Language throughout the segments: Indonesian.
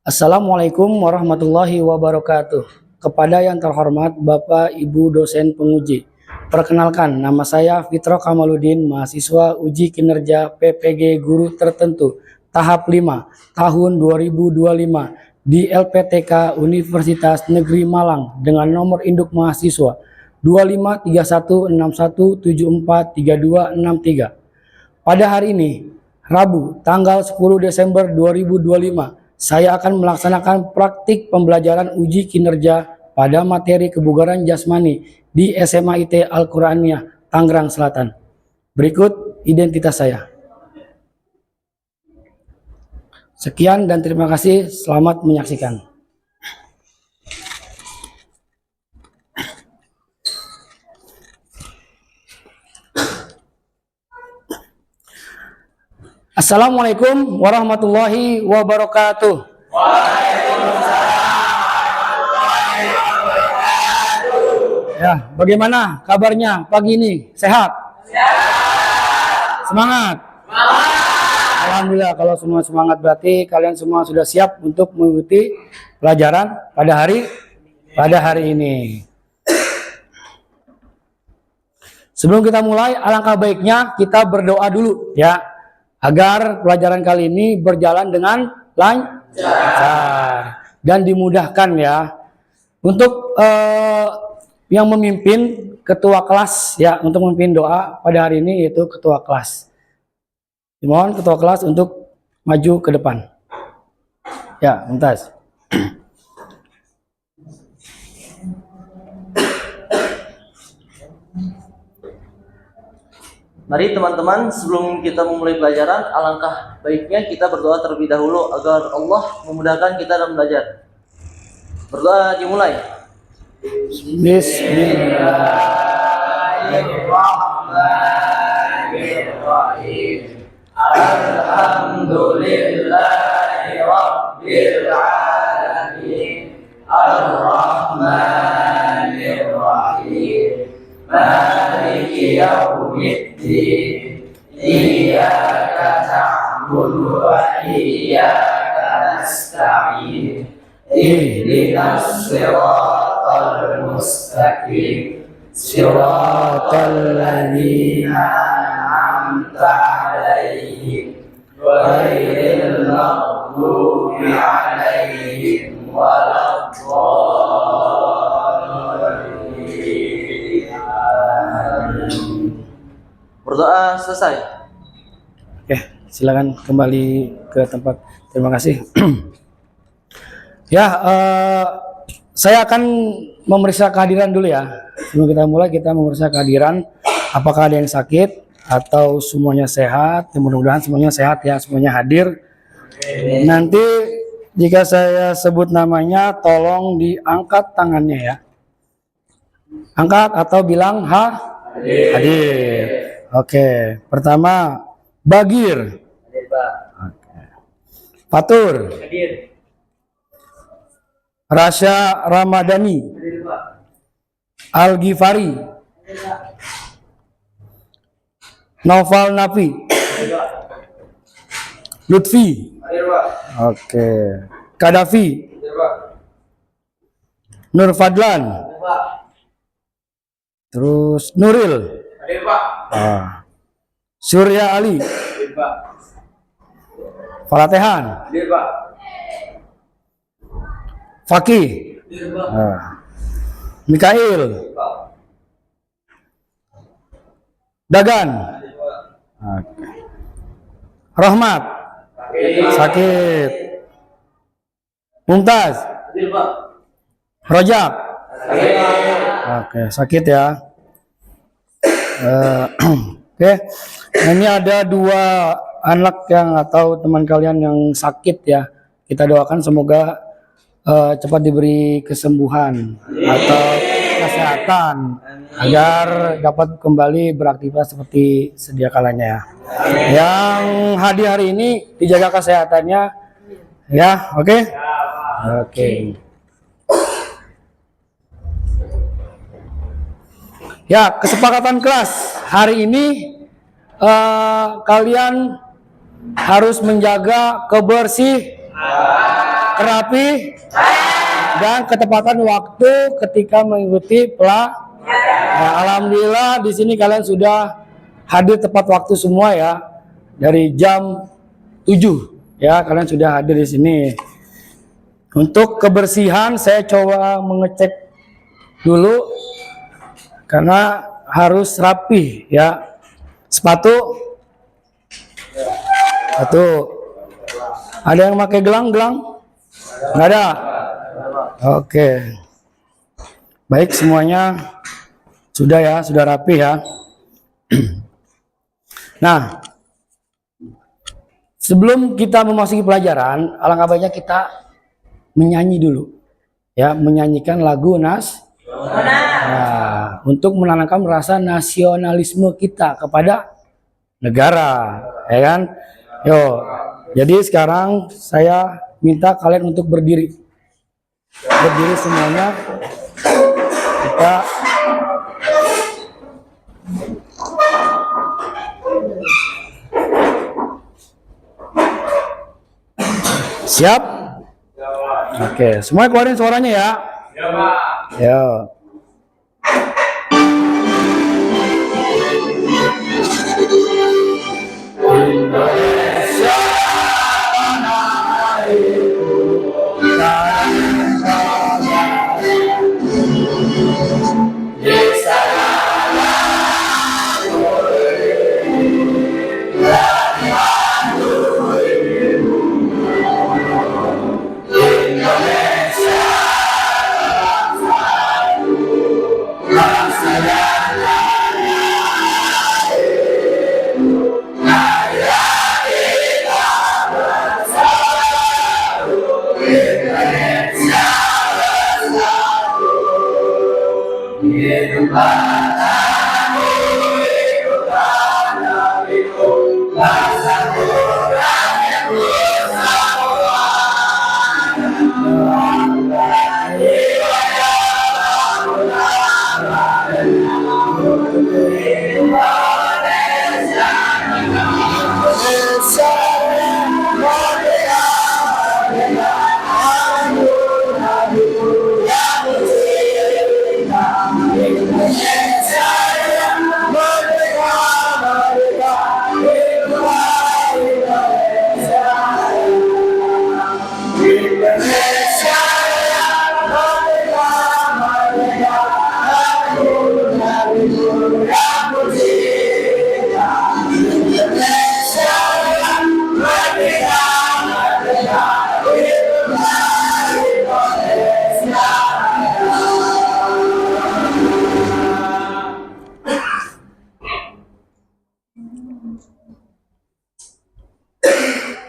Assalamualaikum warahmatullahi wabarakatuh. Kepada yang terhormat Bapak Ibu dosen penguji. Perkenalkan, nama saya Fitro Kamaludin, mahasiswa uji kinerja PPG Guru Tertentu tahap 5 tahun 2025 di LPTK Universitas Negeri Malang dengan nomor induk mahasiswa 253161743263. Pada hari ini, Rabu, tanggal 10 Desember 2025, saya akan melaksanakan praktik pembelajaran uji kinerja pada materi kebugaran jasmani di SMA IT Al-Quraniyah, Tangerang Selatan. Berikut identitas saya. Sekian dan terima kasih. Selamat menyaksikan. Assalamualaikum warahmatullahi wabarakatuh. Ya, bagaimana kabarnya pagi ini? Sehat? Semangat? Alhamdulillah, kalau semua semangat berarti kalian semua sudah siap untuk mengikuti pelajaran pada hari ini. Sebelum kita mulai, alangkah baiknya kita berdoa dulu ya, agar pelajaran kali ini berjalan dengan lancar dan dimudahkan ya. Untuk yang memimpin ketua kelas ya, untuk memimpin doa pada hari ini yaitu ketua kelas. Dimohon ketua kelas untuk maju ke depan. Ya, Mumtaz. Mari teman-teman, sebelum kita memulai pelajaran, alangkah baiknya kita berdoa terlebih dahulu agar Allah memudahkan kita dalam belajar. Berdoa dimulai. Bismillahirrahmanirrahim. Alhamdulillahi Rabbil Alamin. Ar-Rahmanir-Rahim. Maliki yaumiddin. Iyyaka na'budu wa iyyaka nasta'in. Ihdinas siratal mustaqim. Siratal ladzina an'amta 'alaihim ghairil maghdubi 'alaihim waladdallin. Berdoa selesai. Oke, silakan kembali ke tempat. Terima kasih. Ya, saya akan memeriksa kehadiran dulu ya. Sebelum kita mulai, kita memeriksa kehadiran. Apakah ada yang sakit atau semuanya sehat? Mudah-mudahan semuanya sehat ya, semuanya hadir. Nanti jika saya sebut namanya, tolong diangkat tangannya ya. Angkat atau bilang hadir. Oke, pertama Bagir. Hadir, Pak. Oke. Fatur. Hadir. Rasya Ramadhani. Hadir, Pak. Al-Ghifari. Hadir, Pak. Naufal Nafi. Hadir, Pak. Lutfi. Hadir, Pak. Oke. Kadafi. Hadir, Pak. Nur Fadlan. Hadir, Pak. Terus Nuril. Hadir, Pak. Surya Ali. Hadir, Pak. Falatehan. Hadir, Pak. Fakih. Hadir, Pak. Mikail. Pak. Dagan. Hadir, Pak. Oke. Rahmat. Hadir, Pak. Sakit. Mumtaz. Hadir, Pak. Rojak. Hadir, Pak. Oke, sakit ya. Oke, ini ada dua anak yang atau teman kalian yang sakit ya. Kita doakan semoga cepat diberi kesembuhan atau kesehatan agar dapat kembali beraktivitas seperti sedia kalanya ya. Yang hadir hari ini dijaga kesehatannya ya, oke? Oke. Ya, kesepakatan kelas hari ini kalian harus menjaga kebersihan. terapi dan ketepatan waktu ketika mengikuti Nah, alhamdulillah di sini kalian sudah hadir tepat waktu semua ya. Dari jam 7 ya kalian sudah hadir di sini. Untuk kebersihan saya coba mengecek dulu karena harus rapi ya. Sepatu ada yang pakai gelang? Nggak ada. Oke. Baik, semuanya sudah ya, sudah rapi ya. Nah, sebelum kita memasuki pelajaran, alangkah baiknya kita menyanyi dulu. Ya, menyanyikan lagu Nah, untuk menanamkan rasa nasionalisme kita kepada negara, ya kan? Yo, jadi sekarang saya minta kalian untuk berdiri semuanya. Kita siap? Oke, semua keluarin suaranya ya. Ya, Pak. Ya. Indonesia tanah airku,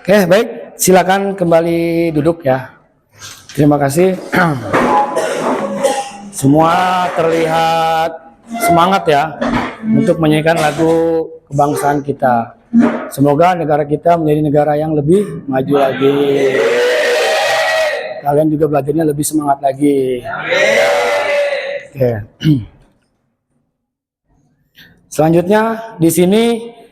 Oke, baik. Silakan kembali duduk ya. Terima kasih. Semua terlihat semangat ya untuk menyanyikan lagu kebangsaan kita. Semoga negara kita menjadi negara yang lebih maju lagi. Kalian juga belajarnya lebih semangat lagi. Oke. Selanjutnya di sini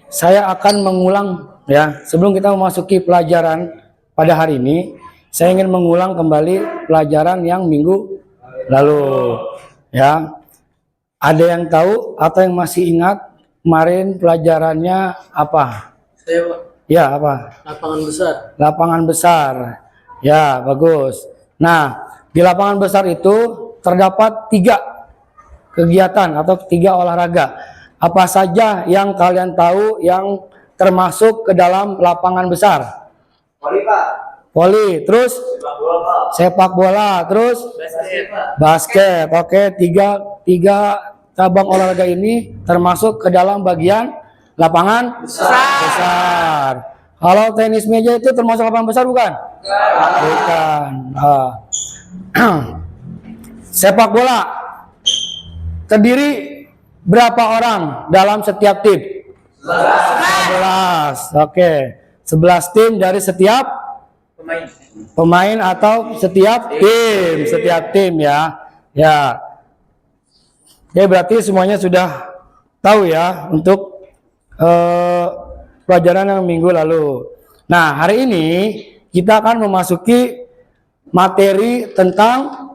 saya akan mengulang ya, sebelum kita memasuki pelajaran pada hari ini, saya ingin mengulang kembali pelajaran yang minggu lalu. Ya, ada yang tahu atau yang masih ingat kemarin pelajarannya apa? Saya, Pak. Ya, apa? Lapangan besar. Lapangan besar. Ya, bagus. Nah, di lapangan besar itu terdapat 3 kegiatan atau 3 olahraga. Apa saja yang kalian tahu yang termasuk ke dalam lapangan besar? Voli, Pak. Voli, terus sepak bola, terus basket. Oke, tiga cabang olahraga ini termasuk ke dalam bagian lapangan besar. Kalau tenis meja itu termasuk lapangan besar bukan? Bukan. Sepak bola terdiri berapa orang dalam setiap tim? 11. Oke. 11 tim dari setiap pemain atau setiap tim ya. Ya. Ya, berarti semuanya sudah tahu ya untuk pelajaran yang minggu lalu. Nah, hari ini kita akan memasuki materi tentang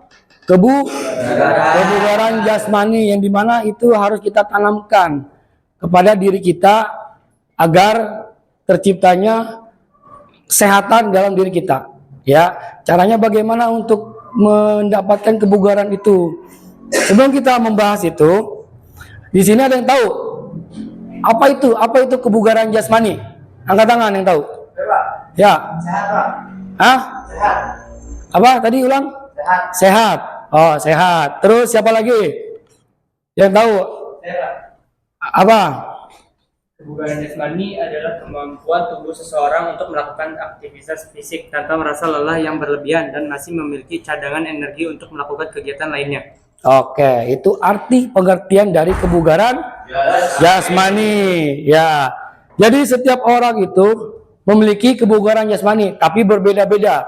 kebugaran jasmani, yang dimana itu harus kita tanamkan kepada diri kita agar terciptanya kesehatan dalam diri kita. Ya, caranya bagaimana untuk mendapatkan kebugaran itu? Sebelum kita membahas itu, di sini ada yang tahu apa itu kebugaran jasmani? Angkat tangan yang tahu. Ya. Hah? Apa tadi ulang? Sehat. Oh, sehat. Terus siapa lagi yang tahu? Apa? Kebugaran jasmani adalah kemampuan tubuh seseorang untuk melakukan aktivitas fisik tanpa merasa lelah yang berlebihan dan masih memiliki cadangan energi untuk melakukan kegiatan lainnya. Oke, itu arti pengertian dari kebugaran jasmani. Ya. Jadi setiap orang itu memiliki kebugaran jasmani, tapi berbeda-beda.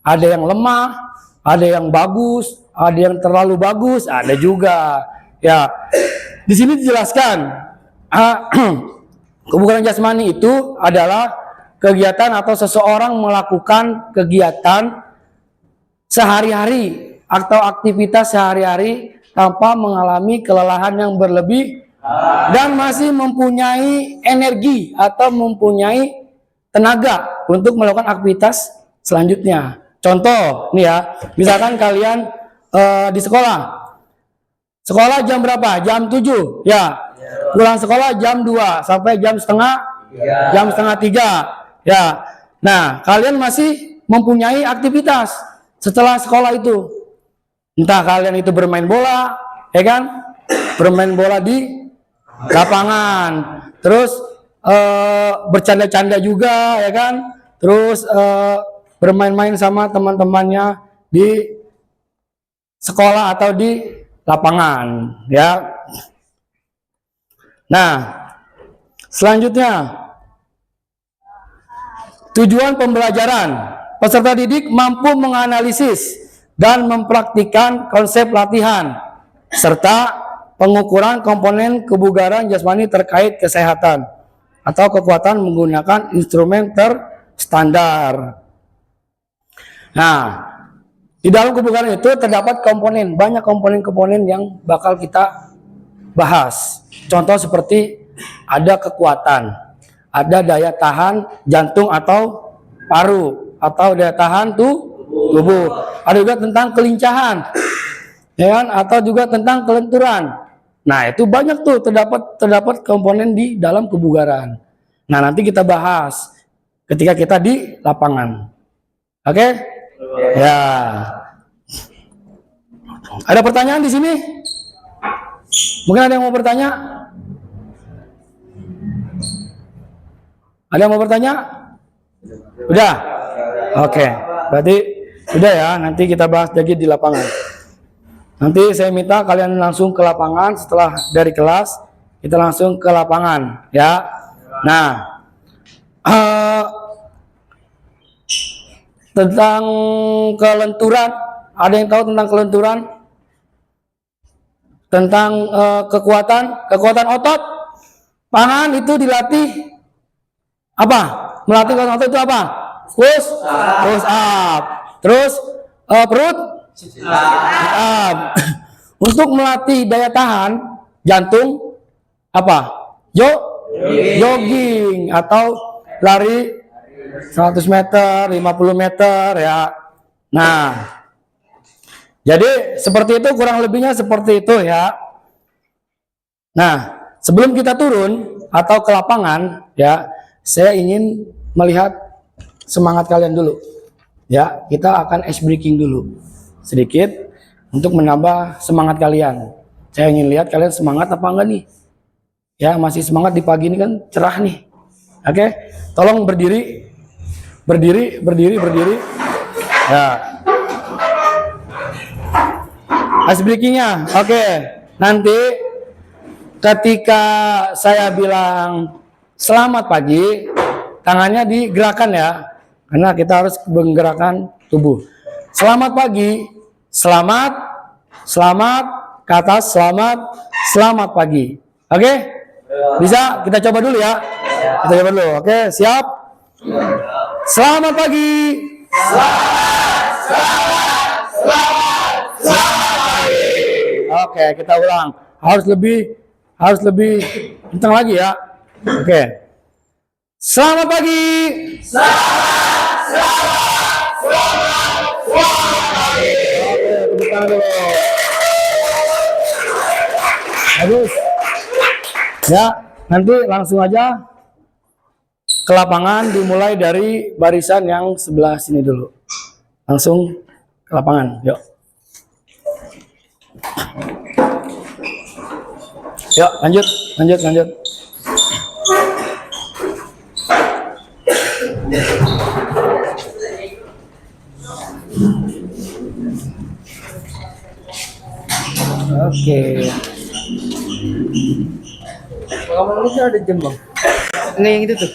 Ada yang lemah, ada yang bagus, ada yang terlalu bagus, ada juga. Ya, di sini dijelaskan kebugaran jasmani itu adalah kegiatan atau seseorang melakukan kegiatan sehari-hari atau aktivitas sehari-hari tanpa mengalami kelelahan yang berlebih dan masih mempunyai energi atau mempunyai tenaga untuk melakukan aktivitas selanjutnya. Contoh nih ya, misalkan kalian di sekolah jam berapa? Jam 7 ya, pulang sekolah jam 2 sampai jam setengah 3 ya. Nah, kalian masih mempunyai aktivitas setelah sekolah itu, entah kalian itu bermain bola, ya kan, bermain bola di lapangan, terus bercanda-canda juga, ya kan, terus bermain-main sama teman-temannya di sekolah atau di lapangan, ya. Nah, selanjutnya tujuan pembelajaran. Peserta didik mampu menganalisis dan mempraktikkan konsep latihan serta pengukuran komponen kebugaran jasmani terkait kesehatan atau kekuatan menggunakan instrumen terstandar. Nah, di dalam kebugaran itu terdapat banyak komponen-komponen yang bakal kita bahas. Contoh seperti ada kekuatan, ada daya tahan jantung atau paru, atau daya tahan tubuh. Ada juga tentang kelincahan, ya kan? Atau juga tentang kelenturan. Nah, itu banyak tuh terdapat komponen di dalam kebugaran. Nah, nanti kita bahas ketika kita di lapangan. Oke? Ya. Ada pertanyaan di sini? Mungkin ada yang mau bertanya? Ada yang mau bertanya? Udah? Oke. Berarti udah ya, nanti kita bahas lagi di lapangan. Nanti saya minta kalian langsung ke lapangan setelah dari kelas, kita langsung ke lapangan, ya. Nah, tentang kelenturan, ada yang tahu tentang kelenturan? Tentang kekuatan otot, tangan itu dilatih apa? Melatih kekuatan otot itu apa? Push up. Terus perut sit up. Untuk melatih daya tahan jantung apa? Jogging atau lari 100 meter, 50 meter ya. Nah, jadi seperti itu, kurang lebihnya seperti itu ya. Nah, sebelum kita turun atau ke lapangan ya, saya ingin melihat semangat kalian dulu. Ya, kita akan ice breaking dulu sedikit untuk menambah semangat kalian. Saya ingin lihat kalian semangat apa enggak nih. Ya, masih semangat di pagi ini kan cerah nih. Oke, tolong berdiri. Ya. Ice breakingnya, oke. Nanti ketika saya bilang selamat pagi, tangannya digerakkan ya, karena kita harus menggerakkan tubuh. Selamat pagi, selamat, ke atas, selamat pagi. Oke? Bisa? Kita coba dulu ya. Kita coba dulu. Oke, siap? Selamat pagi. Oke, kita ulang. Harus lebih kencang lagi ya. Oke. Selamat pagi. Oke, tepuk tangan dulu. Bagus. Ya, nanti langsung aja ke lapangan, dimulai dari barisan yang sebelah sini dulu. Langsung ke lapangan, yuk. Yuk, lanjut. Oke. Kalau ini ada jam bang. Ini yang itu tuh.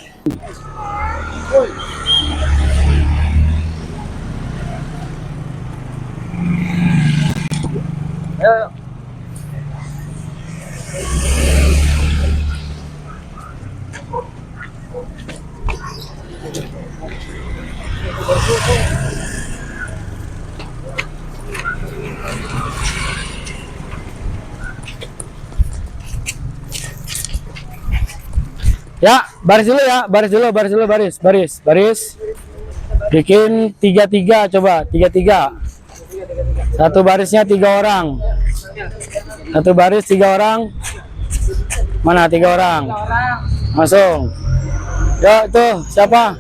Ayo. Ya, baris dulu ya, baris. Bikin 3-3, coba 3-3. Satu barisnya 3 orang. Satu baris 3 orang. Mana 3 orang? Langsung. Ya, tuh siapa?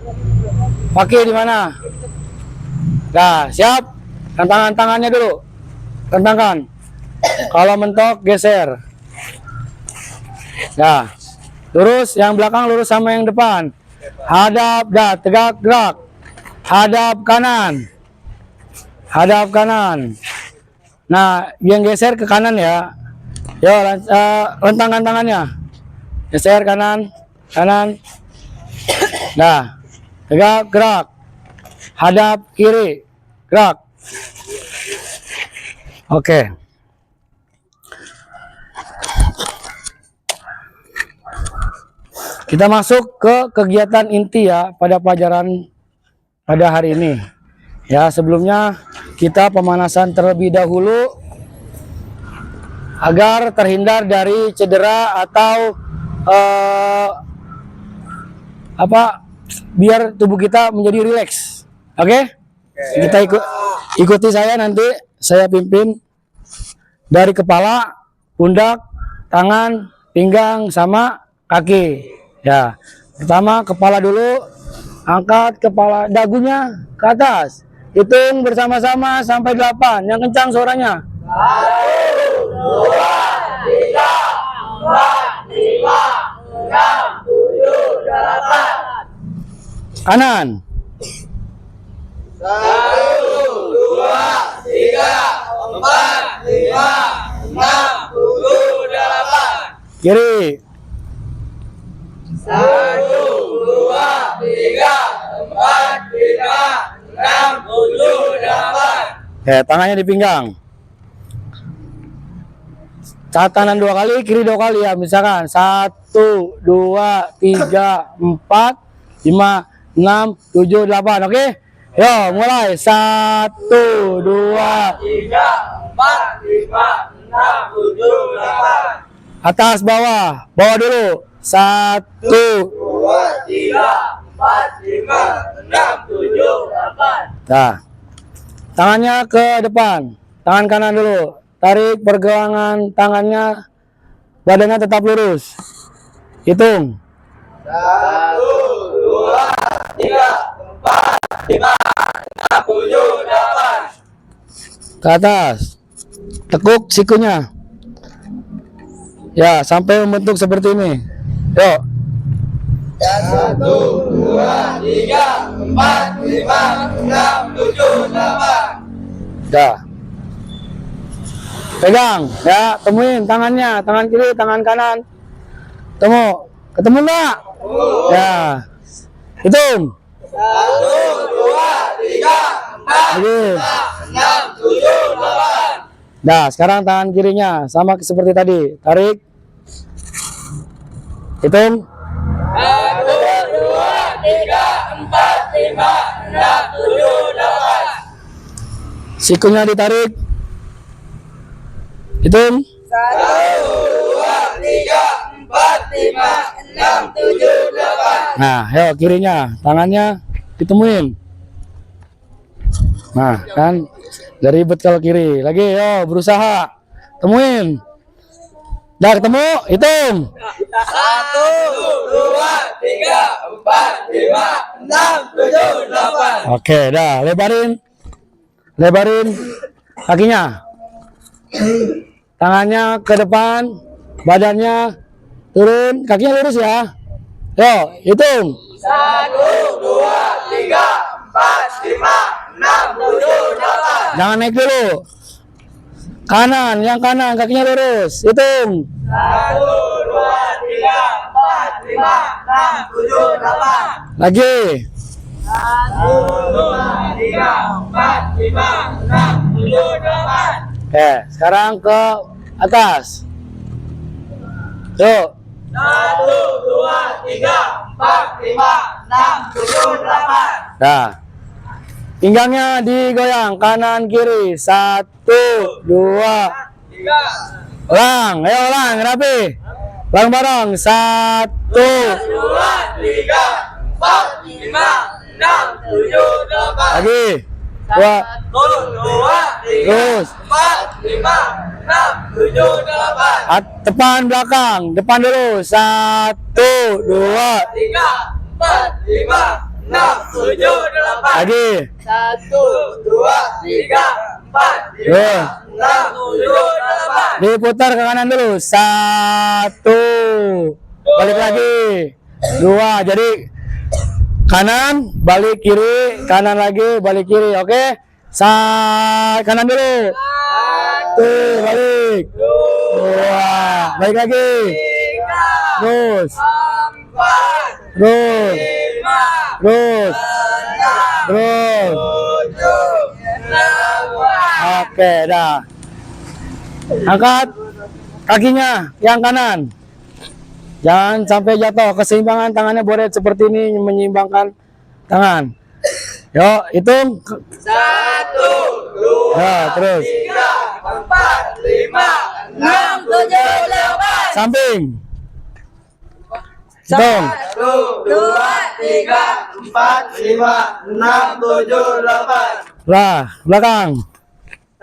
Pakai di mana? Nah, siap? Rentangkan tangannya dulu. Rentangkan. Kalau mentok geser. Nah. Lurus, yang belakang lurus sama yang depan. Hadap, dah, tegak, gerak. Hadap kanan. Nah, yang geser ke kanan ya. Yo, rentangkan tangannya. Geser kanan. Nah, tegak, gerak. Hadap kiri, gerak. Oke. Kita masuk ke kegiatan inti ya pada pelajaran pada hari ini. Ya, sebelumnya kita pemanasan terlebih dahulu agar terhindar dari cedera atau biar tubuh kita menjadi rileks. Oke? Kita ikuti saya, nanti saya pimpin dari kepala, pundak, tangan, pinggang sama kaki. Ya, pertama kepala dulu, angkat kepala dagunya ke atas, hitung bersama-sama sampai 8, yang kencang suaranya. 1, 2, 3, 4, 5, 6, 7, 8. Kanan. 1, 2, 3, 4, 5, 6, 7, 8. Kiri. 1, 2, 3, 4, 5, 6, 7, 8. Tangannya di pinggang. Kanan 2 kali, kiri 2 kali ya. Misalkan 1, 2, 3, 4, 5, 6, 7, 8. Oke? Yo, mulai. 1, 2, 3, 4, 5, 6, 7, 8. atas bawah. Bawah dulu. 1, 2, 3, 4, 5, 6, 7, 8. Nah, tangannya ke depan, tangan kanan dulu, tarik pergelangan tangannya, badannya tetap lurus, hitung. 1, 2, 3, 4, 5, 6, 7, 8. Ke atas, tekuk sikunya, ya sampai membentuk seperti ini. Yuk. 1, 2, 3, 4, 5, 6, 7, 8. Dah. Pegang, ya, temuin tangannya, tangan kiri, tangan kanan. Ketemu enggak? Ya. Hitung. 1, 2, 3, 4, Lagi. 6, 7, 8. Nah, sekarang tangan kirinya sama seperti tadi. Tarik. Hitung. 1, 2, 3, 4, 5, 6, 7, 8. Sikunya ditarik. Hitung. 1, 2, 3, 4, 5, 6, 7, 8. Nah, yuk kirinya, tangannya ditemuin. Nah, kan gak ribet kalau kiri. Lagi, yo berusaha. Temuin. Udah ketemu, hitung. 1, 2, 3, 4, 5, 6, 7, 8. Oke, dah lebarin. Lebarin kakinya. Tangannya ke depan, badannya turun, kakinya lurus ya. Yo, hitung. 1, 2, 3, 4, 5, 6, 7, 8. Jangan naik dulu. Kanan, yang kanan, kakinya lurus. Hitung. 1, 2, 3, 4, 5, 6, 7, 8. Lagi. 1, 2, 3, 4, 5, 6, 7, 8. Oke, sekarang ke atas. Yuk. 1, 2, 3, 4, 5, 6, 7, 8. Nah, pinggangnya digoyang kanan kiri. 1, 2. 3, Ulang, ayo ulang, rapi. Ulang bareng. 1. 2, 3, 4, 5, 6, 7, 8. Lagi. 2. 1, 2, 3, Terus. 4, 5, 6, 7, 8. Depan belakang. Depan dulu. 1, 2. 3, 4, 5, 6, 7, 8. Lagi. 1, 2, 3, 4, 5, Tuh. 6, 7, 8. Diputar ke kanan dulu. 1. Balik lagi. 2. Jadi kanan, balik kiri, kanan lagi, balik kiri. Oke? Kanan dulu. 1, balik. 2, balik lagi. 3, Terus, 4, terus, 5, terus, 6, terus. 7, 8. Oke, dah. Angkat kakinya yang kanan. Jangan sampai jatuh. Keseimbangan tangannya boleh seperti ini, menyeimbangkan tangan. Yuk, hitung. 1, 2, Ya, terus 3, 4, 5, 6, 7, 8. samping. Hitung. 1, 2, 3, 4, 5, 6, 7, 8. Lah, belakang.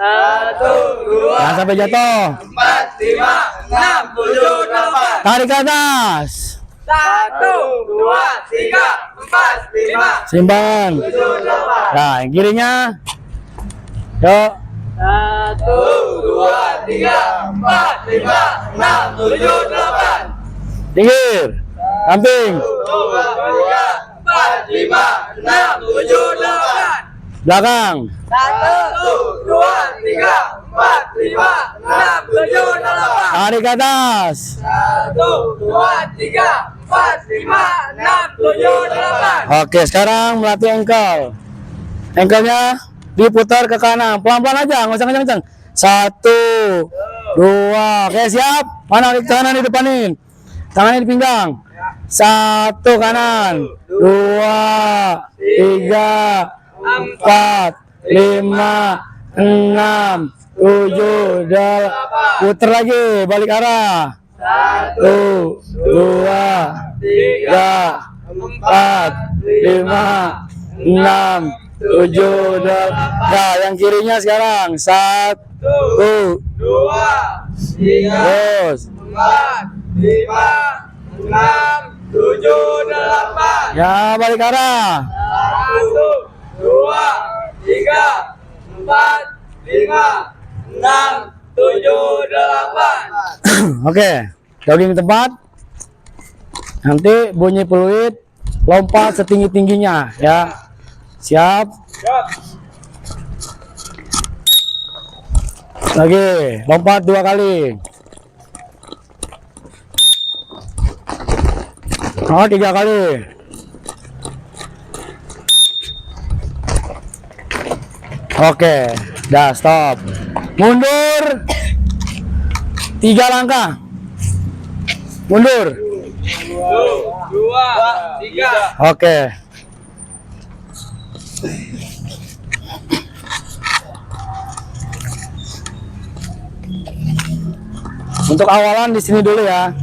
1, 2, Jangan sampai jatuh. 4, 5, 6, 7, 8. Tarik ke atas. 1, 2, 3, 4, 5, Simpan. 7, 8. Nah, yang kirinya. Yuk. 1, 2, 3, 4, 5, 6, 7, 8. Pinggir. Samping. 1, 2, 3, 4, 5, 6, 7, 8. Belakang. 1, 2, 3, 4, 5, 6, 7, 8. Tarik ke atas. 1, 2, 3, 4, 5, 6, 7, 8. Oke, sekarang melatih ankle. Ankle-nya diputar ke kanan. Pelan-pelan aja, nggak usah kencang-kencang. 1, 2. Oke, siap? Mana tangan di depanin? Tangannya di pinggang. 1 kanan. 2, 3, 4, 5, 6, 7, 8. Putar lagi, balik arah. 1, 2, 3, 4, 5, 6, 7, 8. Nah, yang kirinya sekarang. 1, 2, 3, terus. 4, 5, 6, 7, 8. Ya, balik arah. 1, 2, 3, 4, 5, 6, 7, 8. Oke, jogging tempat. Nanti bunyi peluit, lompat setinggi-tingginya ya. Siap? Lagi, lompat 2 kali. Oh, 3 kali. Oke, dah stop. Mundur 3 langkah. Mundur. 2, 3. Oke. Untuk awalan di sini dulu ya.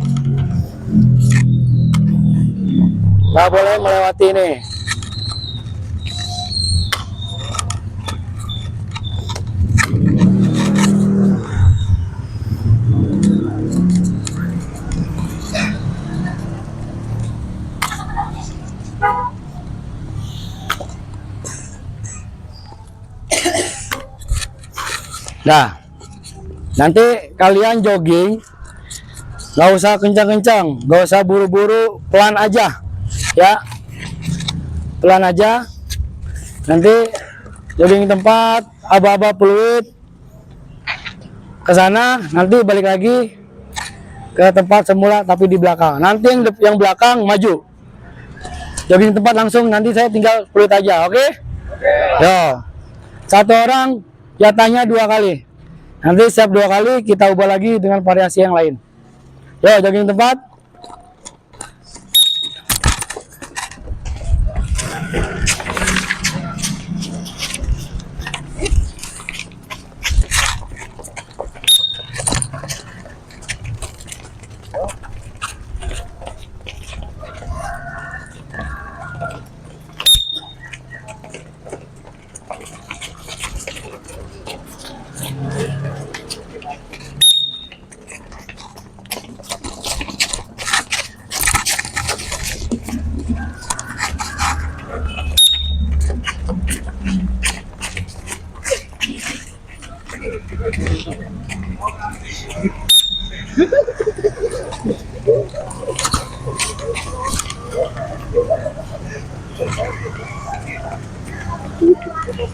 Nggak boleh melewati ini. Nah, nanti kalian jogging, nggak usah kencang-kencang, nggak usah buru-buru, pelan aja, ya, pelan aja. Nanti jogging tempat, aba-aba fluid, ke sana, nanti balik lagi ke tempat semula tapi di belakang. Nanti yang belakang maju, jogging tempat langsung. Nanti saya tinggal fluid aja, oke? Yo, satu orang jatahnya 2 kali. Nanti setiap 2 kali kita ubah lagi dengan variasi yang lain. Yo, jogging tempat.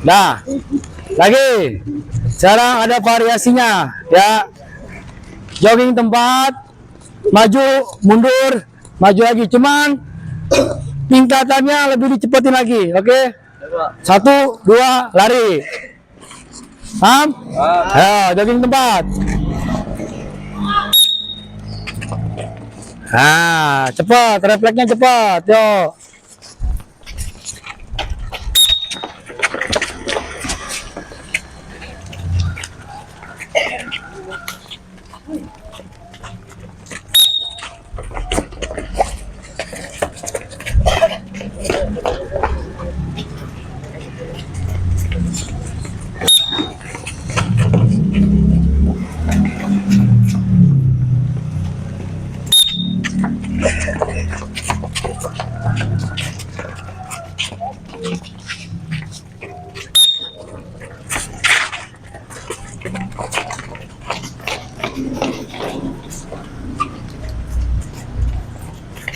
Nah, lagi. Sekarang ada variasinya, ya. Jogging tempat, maju, mundur, maju lagi. Cuman tingkatannya lebih dicepetin lagi, oke? 1, 2, lari. Paham? Ayo, jogging tempat. Nah, cepat, refleksnya cepat, yo.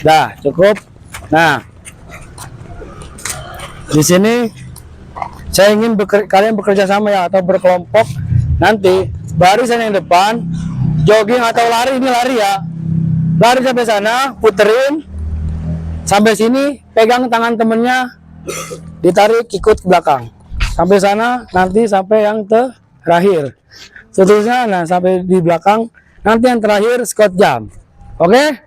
Dah, cukup. Nah, di sini saya ingin kalian bekerja sama ya, atau berkelompok. Nanti barisan yang depan jogging atau lari, ini lari ya. Lari sampai sana, puterin sampai sini, pegang tangan temennya, ditarik ikut ke belakang. Sampai sana, nanti sampai yang terakhir. Seterusnya, nah sampai di belakang. Nanti yang terakhir squat jump. Oke?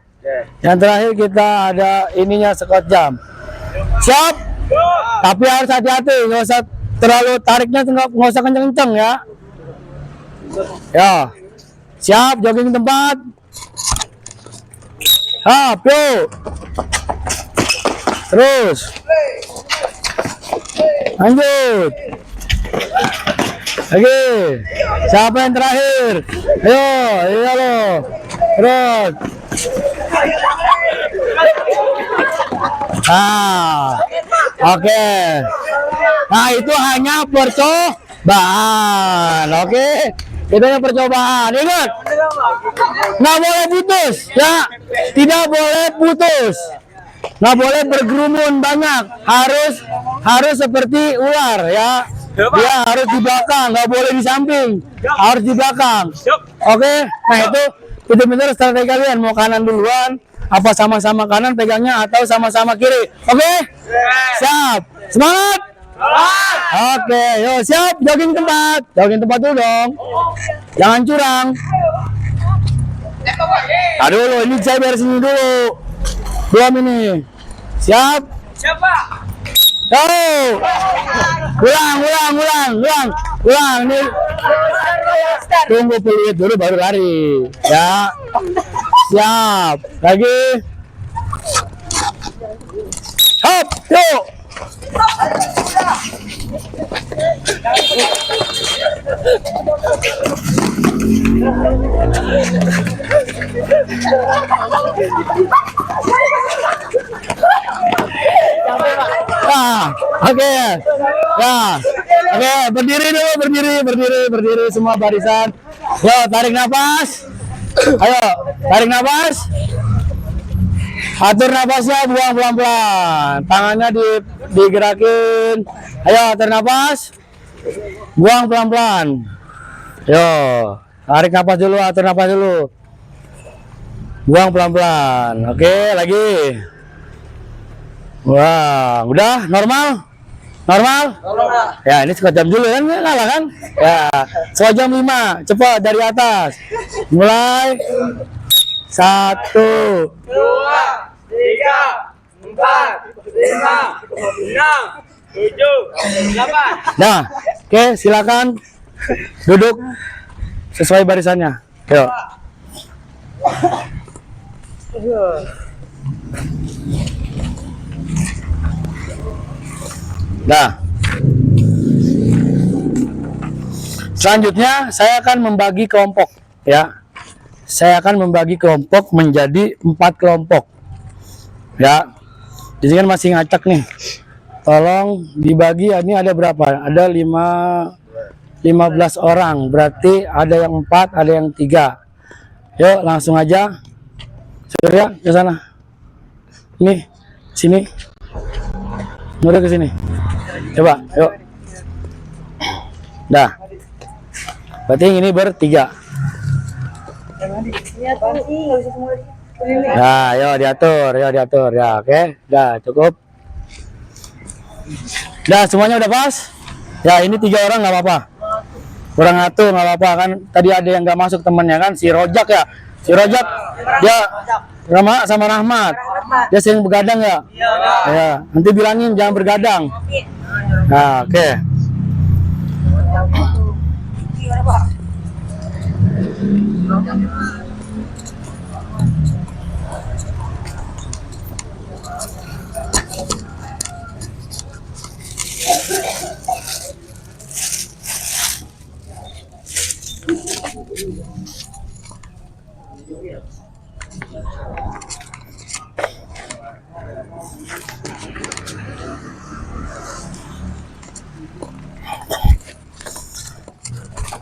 Yang terakhir kita ada ininya, squat jump. Siap? Tapi harus hati-hati, nggak usah terlalu tariknya, nggak usah kenceng-kenceng ya. Ya, siap, jogging tempat. Hap, yuk. Terus. Lanjut. Oke. Siapa yang terakhir? Ayo, iya lo. Terus. Ah, oke. Nah, itu hanya percobaan, oke? Itu hanya percobaan. Ingat, nggak boleh putus, ya? Tidak boleh putus. Nggak boleh bergerumun banyak. Harus seperti ular, ya. Dia harus di belakang, nggak boleh di samping. Harus di belakang. Oke? Nah, itu benar-benar strategi kalian. Mau kanan duluan, apa sama-sama kanan pegangnya, atau sama-sama kiri. Oke? Siap. Semangat. Oke, yuk siap, jogging tempat. Jogging tempat dulu dong. Jangan curang. Aduh dulu, ini saya beresin dulu. Belum ini. Siap? Siapa? Ulang. Nih. Tunggu peluit dulu baru lari. Ya. Siap. Lagi. Hop, yuk. Oke. Ya. Oke, berdiri dulu, berdiri semua barisan. Yo, tarik nafas. Ayo, tarik nafas. Atur nafasnya, buang pelan-pelan. Tangannya digerakin. Ayo, tarik nafas. Buang pelan-pelan. Yo, tarik nafas dulu, atur nafas dulu. Buang pelan-pelan. Oke, lagi. Wah, udah normal? Normal? Ya, ini sekejap dulu kan, kalah kan? Ya, sekejap 5, cepat dari atas. Mulai. 1, 2, 3, 4, 5, 6, 7, 8. Nah, oke, silakan duduk sesuai barisannya. Yuk. Nah, selanjutnya saya akan membagi kelompok, ya. Saya akan membagi kelompok menjadi 4 kelompok, ya. Di sini kan masih ngacak nih. Tolong dibagi, ini ada berapa? Ada 15 orang, berarti ada yang 4, ada yang 3. Yuk, langsung aja. Surya, ke sana. Ini, sini. Nurul ke sini. Coba, yuk. Dah. Berarti ini bertiga. Nah, yuk diatur, ya, oke. Dah, cukup. Dah, semuanya udah pas? Ya, ini 3 orang nggak apa-apa. Kurang ngatur nggak apa-apa kan. Tadi ada yang nggak masuk temennya kan, si Rojak ya. Si Rojak, dia sama Rahmat. Dia sering begadang ya? Ya, nanti bilangin jangan bergadang. Nah, oke.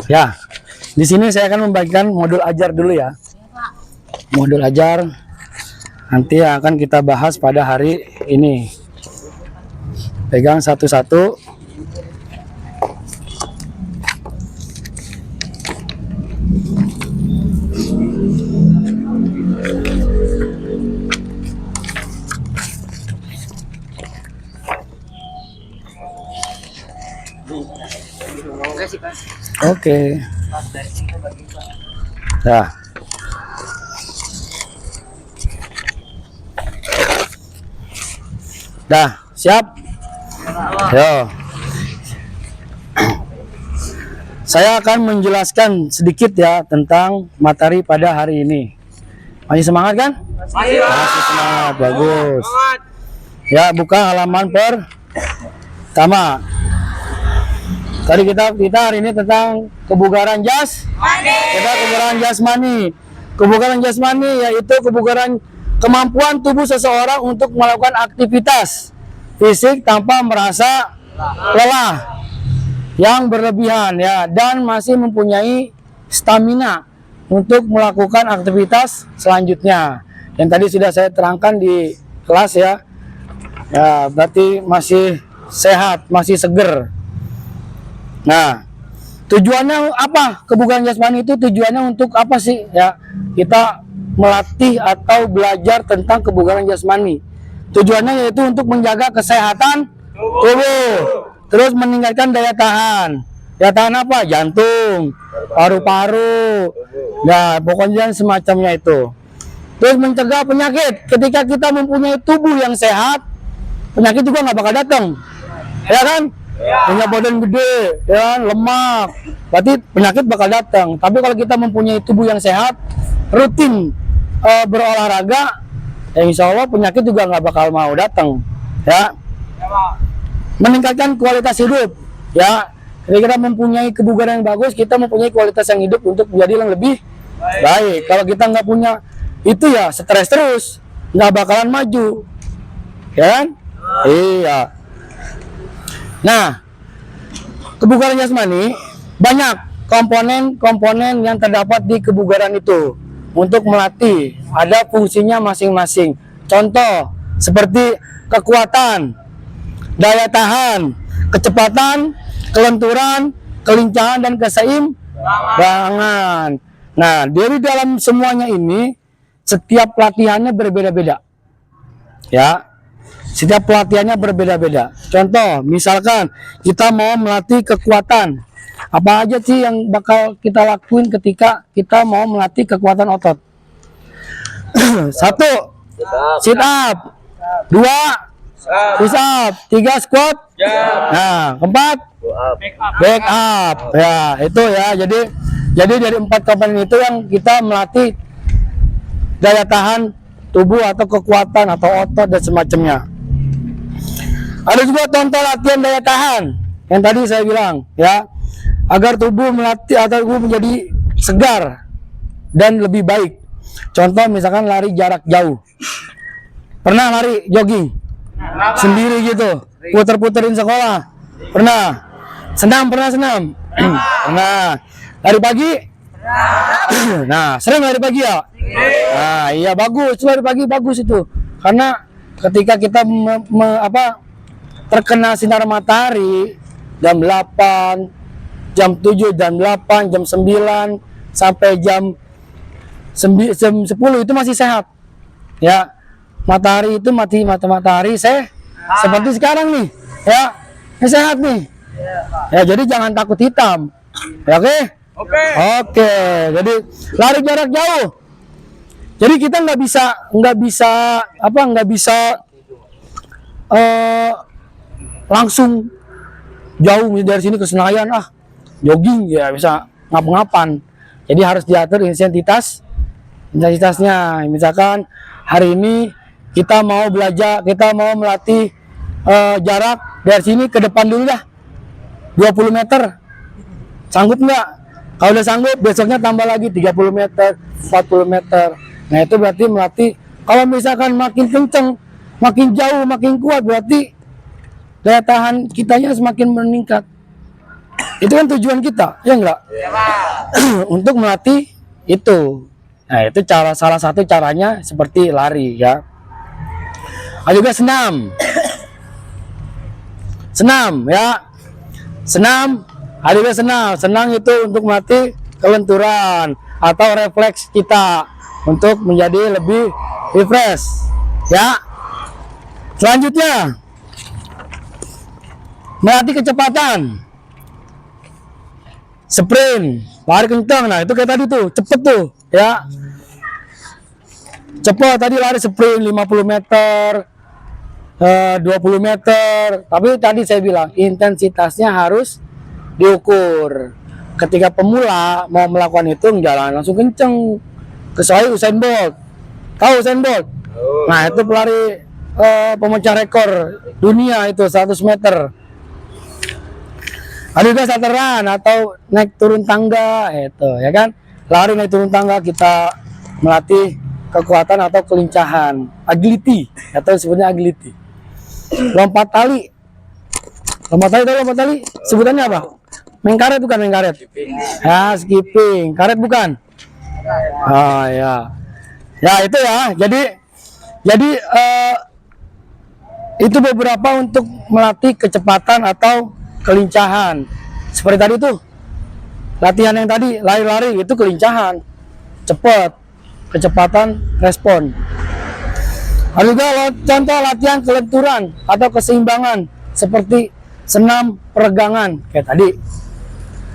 Ya, di sini saya akan membagikan modul ajar dulu ya. Modul ajar nanti akan kita bahas pada hari ini. Pegang satu-satu. Oke. Nah. Dah, siap? Yo. Saya akan menjelaskan sedikit ya tentang materi pada hari ini. Masih semangat kan? Masih semangat, bagus. Ya, buka halaman pertama. Tadi kita hari ini tentang kebugaran jasmani. Kebugaran jasmani. Kebugaran jasmani yaitu kebugaran kemampuan tubuh seseorang untuk melakukan aktivitas fisik tanpa merasa lelah yang berlebihan ya, dan masih mempunyai stamina untuk melakukan aktivitas selanjutnya. Yang tadi sudah saya terangkan di kelas ya. Ya, berarti masih sehat, masih seger. Nah, tujuannya apa? Kebugaran jasmani itu tujuannya untuk apa sih? Ya, kita melatih atau belajar tentang kebugaran jasmani. Tujuannya yaitu untuk menjaga kesehatan tubuh, terus meningkatkan daya tahan. Daya tahan apa? Jantung, paru-paru, nah pokoknya semacamnya itu. Terus mencegah penyakit. Ketika kita mempunyai tubuh yang sehat, penyakit juga nggak bakal datang, ya kan? punya badan gede, ya kan, lemak, berarti penyakit bakal datang. Tapi kalau kita mempunyai tubuh yang sehat, rutin berolahraga, ya insya Allah penyakit juga nggak bakal mau datang, ya. Meningkatkan kualitas hidup, ya. Ketika kita mempunyai kebugaran yang bagus, kita mempunyai kualitas yang hidup untuk menjadi yang lebih baik. Kalau kita nggak punya itu, ya stres terus, nggak bakalan maju, ya kan? Iya. Nah, kebugaran jasmani banyak komponen-komponen yang terdapat di kebugaran itu untuk melatih. Ada fungsinya masing-masing. Contoh seperti kekuatan, daya tahan, kecepatan, kelenturan, kelincahan, dan keseimbangan. Nah, dari dalam semuanya ini setiap pelatihannya berbeda-beda, ya. Setiap pelatihannya berbeda-beda. Contoh, misalkan kita mau melatih kekuatan, apa aja sih yang bakal kita lakuin ketika kita mau melatih kekuatan otot? 1, sit up. 2, push up. 3, squat. Nah, 4, back up. Ya, itu ya. Jadi dari 4 komponen itu yang kita melatih daya tahan tubuh atau kekuatan atau otot dan semacamnya. Ada juga contoh latihan daya tahan yang tadi saya bilang, ya, agar tubuh menjadi segar dan lebih baik. Contoh misalkan lari jarak jauh. Pernah lari jogging sendiri gitu, puter-puterin sekolah? Pernah? Senam, pernah senam? Pernah. Lari pagi? Nah, sering lari pagi ya? Nah, iya bagus, lari pagi bagus itu. Karena ketika kita terkena sinar matahari jam 8, jam 7, jam 8, jam 9 sampai jam 10 itu masih sehat. Ya. Matahari itu matahari seperti sekarang nih, ya. Ini sehat nih. Ya, jadi jangan takut hitam. Ya, oke? Oke. Jadi lari jarak jauh. Jadi kita nggak bisa langsung jauh dari sini ke Senayan, jogging ya bisa ngap-ngapan. Jadi harus diatur intensitasnya. Misalkan hari ini kita mau melatih jarak dari sini ke depan dulu dah 20 meter. Sanggup nggak? Kalau udah sanggup, besoknya tambah lagi 30 meter, 40 meter. Nah, itu berarti melatih. Kalau misalkan makin kenceng, makin jauh, makin kuat, berarti daya tahan kitanya semakin meningkat. Itu kan tujuan kita, ya enggak? Untuk melatih itu. Nah, itu salah satu caranya seperti lari, ya. Ada juga senam. Senam, ya. Senam, ada juga senam. Senam itu untuk melatih kelenturan atau refleks kita untuk menjadi lebih refresh, ya. Selanjutnya, melatih kecepatan, sprint, lari kencang. Nah, itu kayak tadi tuh, cepet tuh, ya. Cepet tadi lari sprint 50 meter, 20 meter. Tapi tadi saya bilang intensitasnya harus diukur. Ketika pemula mau melakukan itu jangan langsung kenceng. Kecuali Usain Bolt. Tahu Usain Bolt? Nah, itu pelari pemecah rekor dunia itu 100 meter. Ada juga starteran atau naik turun tangga itu, ya kan? Lari naik turun tangga kita melatih kekuatan atau kelincahan, agility atau sebutnya agility. Lompat tali. Lompat tali sebutannya apa? Main bukan main karet? Ya, skipping. Karet bukan? Ah, ya. Ya, itu ya. Jadi itu beberapa untuk melatih kecepatan atau kelincahan. Seperti tadi tuh. Latihan yang tadi, lari-lari itu kelincahan. Cepat, kecepatan, respon. Ada juga contoh latihan kelenturan atau keseimbangan seperti senam peregangan kayak tadi.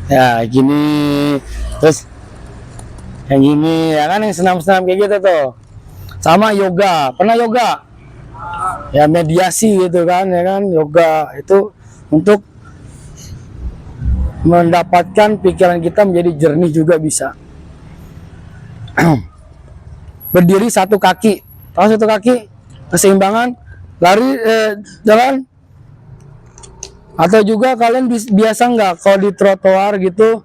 Ya, gini. Terus yang gini, ya kan, yang senam-senam kayak gitu tuh. Sama yoga. Pernah yoga? Ya, mediasi gitu kan, ya kan, yoga itu untuk mendapatkan pikiran kita menjadi jernih juga bisa. Berdiri satu kaki, tahu satu kaki, keseimbangan, lari, jalan. Atau juga kalian biasa nggak kalau di trotoar gitu,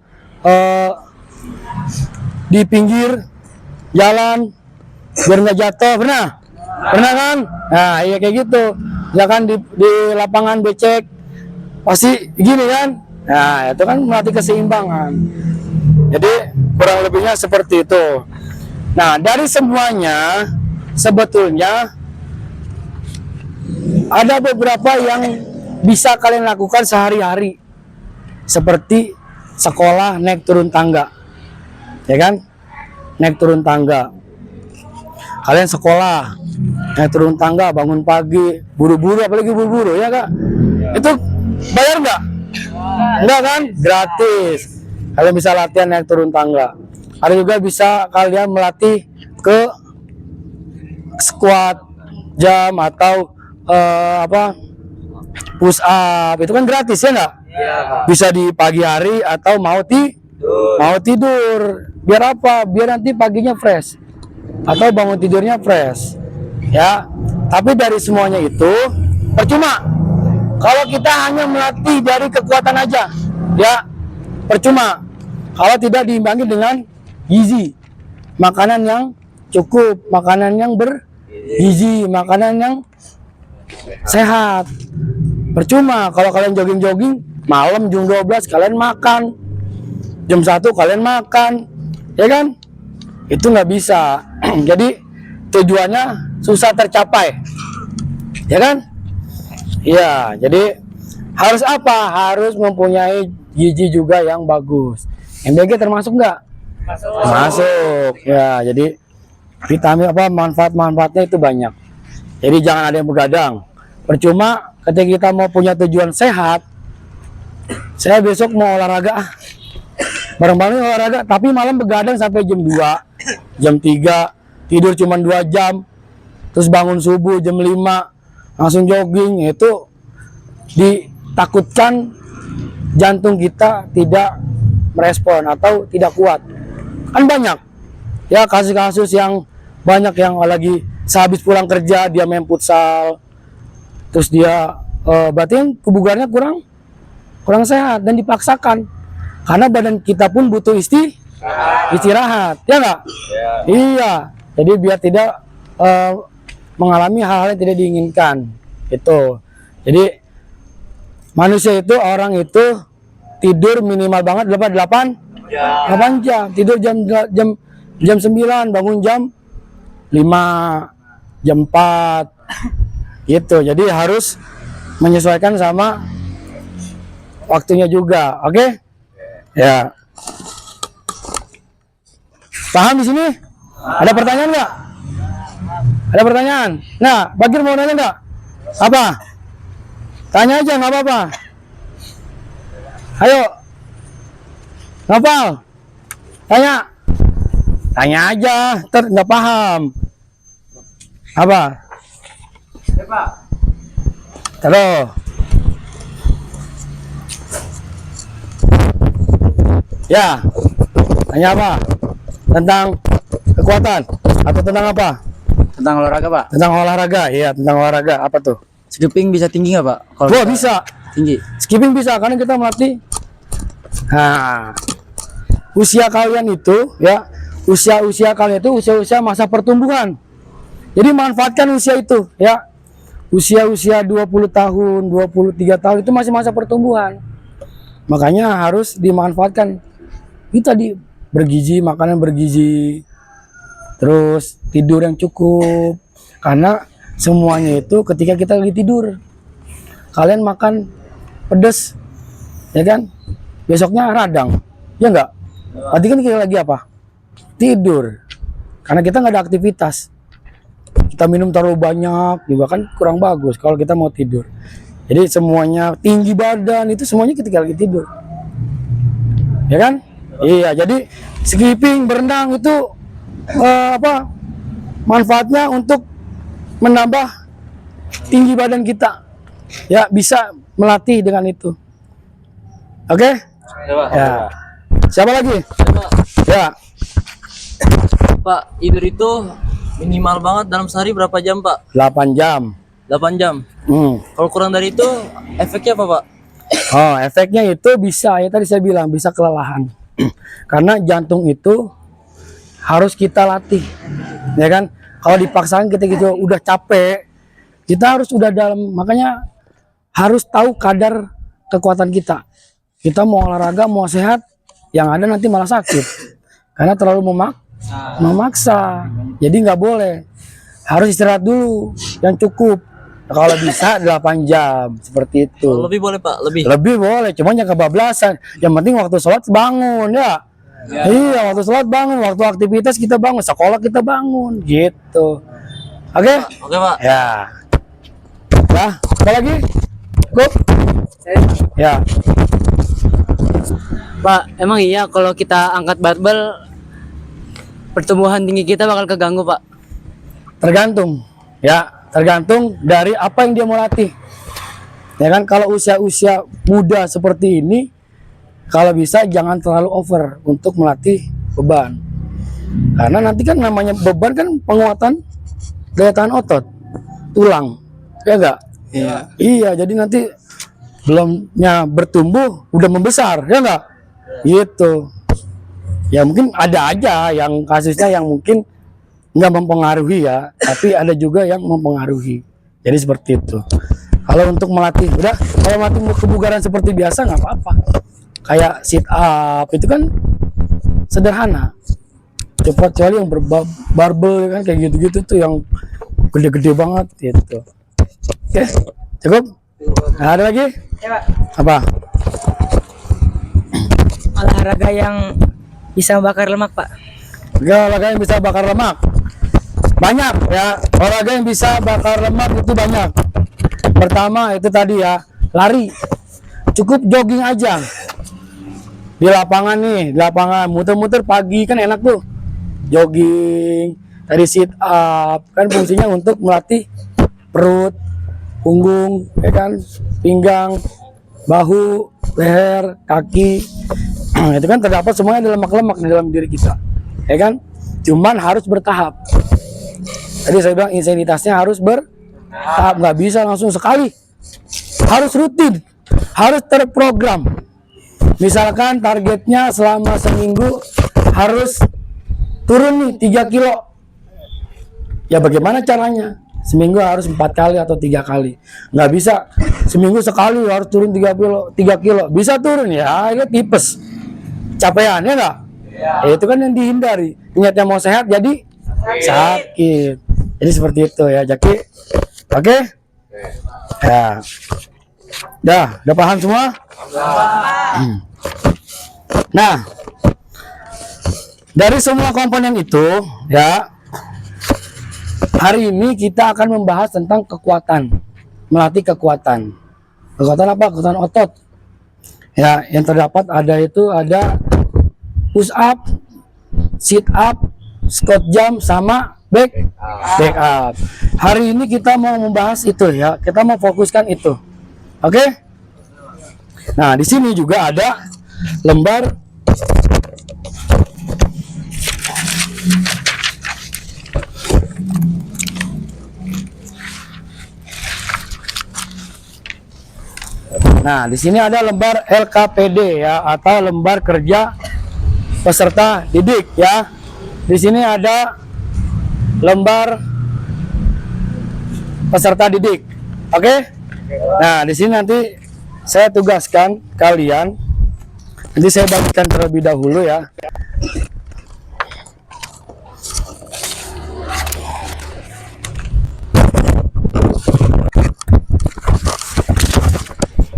di pinggir jalan biar nggak jatuh, pernah? Pernah kan? Nah iya kayak gitu. Ya kan di lapangan becek pasti gini kan? Nah itu kan melatih keseimbangan. Jadi kurang lebihnya seperti itu. Nah dari semuanya sebetulnya ada beberapa yang bisa kalian lakukan sehari-hari, seperti sekolah naik turun tangga, ya kan? Naik turun tangga. Kalian sekolah naik turun tangga, bangun pagi, buru-buru, apalagi buru-buru, ya kak? Itu bayar nggak? Enggak kan? Gratis. Kalian bisa latihan naik turun tangga. Ada juga bisa kalian melatih ke squat jam atau push up, itu kan gratis ya nggak? Bisa di pagi hari atau mau tidur. Biar apa? Biar nanti paginya fresh atau bangun tidurnya fresh. Ya. Tapi dari semuanya itu percuma kalau kita hanya melatih dari kekuatan aja. Ya. Percuma kalau tidak diimbangi dengan gizi. Makanan yang cukup, makanan yang bergizi, makanan yang sehat. Percuma kalau kalian jogging-jogging malam jam 12 kalian makan, jam 1 kalian makan, ya kan? Itu nggak bisa. Jadi tujuannya susah tercapai, ya kan? Iya, jadi harus apa? Harus mempunyai gizi juga yang bagus. MBG termasuk nggak? Masuk. Ya, jadi vitamin apa manfaat-manfaatnya itu banyak. Jadi jangan ada yang begadang. Percuma ketika kita mau punya tujuan sehat, saya besok mau olahraga, bareng-bareng olahraga, tapi malam begadang sampai jam 2, jam 3, tidur cuma 2 jam, terus bangun subuh jam 5, langsung jogging, itu ditakutkan jantung kita tidak merespon atau tidak kuat. Kan banyak ya kasus-kasus yang banyak yang lagi sehabis pulang kerja dia main futsal, terus dia berarti yang kebugarannya kurang sehat dan dipaksakan karena badan kita pun butuh istirahat, ya nggak? Iya, jadi biar tidak mengalami hal-hal yang tidak diinginkan itu. Jadi manusia itu, orang itu tidur minimal banget 8 jam, tidur jam 9, bangun jam 5, jam 4 gitu. Jadi harus menyesuaikan sama waktunya juga, oke? Ya. Paham di sini? Ada pertanyaan nggak? Ada pertanyaan? Nah, Bagir mau nanya nggak? Apa? Tanya aja, nggak apa-apa. Ayo, Nopal, tanya aja, nggak paham. Apa? Halo. Ya, tanya apa? Tentang kekuatan atau tentang apa? Tentang olahraga, Pak. Tentang olahraga, iya tentang olahraga. Apa tuh? Skipping bisa tinggi nggak, Pak? Kalau Gua kita bisa. tinggi. Skipping bisa karena kita melatih. Nah, usia kalian itu ya, usia kalian itu usia masa pertumbuhan. Jadi manfaatkan usia itu ya. Usia 20 tahun, 23 tahun itu masih masa pertumbuhan. Makanya harus dimanfaatkan. Kita bergizi, makanan bergizi. Terus tidur yang cukup. Karena semuanya itu ketika kita lagi tidur. Kalian makan pedas, ya kan? Besoknya radang, ya enggak? Berarti kan kita lagi apa? Tidur. Karena kita nggak ada aktivitas. Kita minum terlalu banyak juga kan kurang bagus kalau kita mau tidur. Jadi semuanya tinggi badan itu semuanya ketika lagi tidur. Ya kan? Iya, jadi skipping, berenang itu manfaatnya untuk menambah tinggi badan kita. Ya, bisa melatih dengan itu. Oke? Ya. Siapa lagi? Ya. Pak, tidur itu minimal banget dalam sehari berapa jam, Pak? 8 jam. 8 jam. Kalau kurang dari itu, efeknya apa, Pak? Oh, efeknya itu bisa, ya tadi saya bilang, bisa kelelahan. Karena jantung itu harus kita latih. Ya kan? Kalau dipaksakan kita gitu udah capek, kita harus udah dalam, makanya harus tahu kadar kekuatan kita. Kita mau olahraga, mau sehat, yang ada nanti malah sakit. Karena terlalu memaksa. Jadi nggak boleh. Harus istirahat dulu yang cukup. Kalau bisa 8 jam seperti itu. Lebih boleh, Pak? Lebih boleh, cuma jangan kebablasan. Yang penting waktu sholat bangun ya. Iya, waktu sholat bangun, waktu aktivitas kita bangun, sekolah kita bangun, gitu. Oke? Oke, Pak. Ya. Nah, apa lagi? Cukup? Ya. Pak, emang iya kalau kita angkat barbel pertumbuhan tinggi kita bakal keganggu, Pak? Tergantung. Ya, tergantung dari apa yang dia mau latih. Ya kan, kalau usia-usia muda seperti ini, kalau bisa jangan terlalu over untuk melatih beban. Karena nanti kan namanya beban kan penguatan daya tahan otot, tulang. Ya enggak? Iya. Iya, jadi nanti belumnya bertumbuh udah membesar, ya enggak? Gitu. Ya mungkin ada aja yang kasusnya yang mungkin nggak mempengaruhi ya, tapi ada juga yang mempengaruhi. Jadi seperti itu. Kalau untuk melatih, udah kalau melatih kebugaran seperti biasa nggak apa-apa. Kayak sit up itu kan sederhana. Cepat kecuali yang berbarbel kan kayak gitu-gitu tuh yang gede-gede banget gitu. Oke, cukup? Nah, ada lagi? Ya, Pak. Apa? Olahraga yang bisa membakar lemak, Pak. Olahraga yang bisa bakar lemak. Banyak ya, olahraga yang bisa bakar lemak itu banyak. Pertama itu tadi ya, lari. Cukup jogging aja. Di lapangan nih, di lapangan muter-muter pagi kan enak tuh. Jogging, tadi sit up, kan fungsinya untuk melatih perut, punggung, ya kan, pinggang, bahu, leher, kaki. Itu kan terdapat semuanya ada lemak-lemak di dalam diri kita. Ya kan? Cuman harus bertahap. Tadi saya bilang intensitasnya harus bertahap, nggak bisa langsung sekali. Harus rutin, harus terprogram. Misalkan targetnya selama seminggu harus turun nih 3 kilo. Ya bagaimana caranya? Seminggu harus 4 kali atau 3 kali. Nggak bisa seminggu sekali harus turun 3 kilo. Bisa turun ya, itu tipes. Capaian ya nggak? Ya, itu kan yang dihindari. Niatnya mau sehat jadi sakit. Jadi seperti itu ya, Jaki. Oke? Ya. Udah paham semua? Nah, dari semua komponen itu ya, hari ini kita akan membahas tentang kekuatan, melatih kekuatan. Kekuatan apa? Kekuatan otot. Ya, yang terdapat ada push up, sit up, squat jump sama back up. Hari ini kita mau membahas itu ya, kita mau fokuskan itu. Oke? Nah, di sini juga ada lembar Nah, di sini ada lembar LKPD ya, atau lembar kerja peserta didik ya. Di sini ada lembar peserta didik. Oke? Nah, di sini nanti saya tugaskan kalian. Nanti saya bagikan terlebih dahulu ya.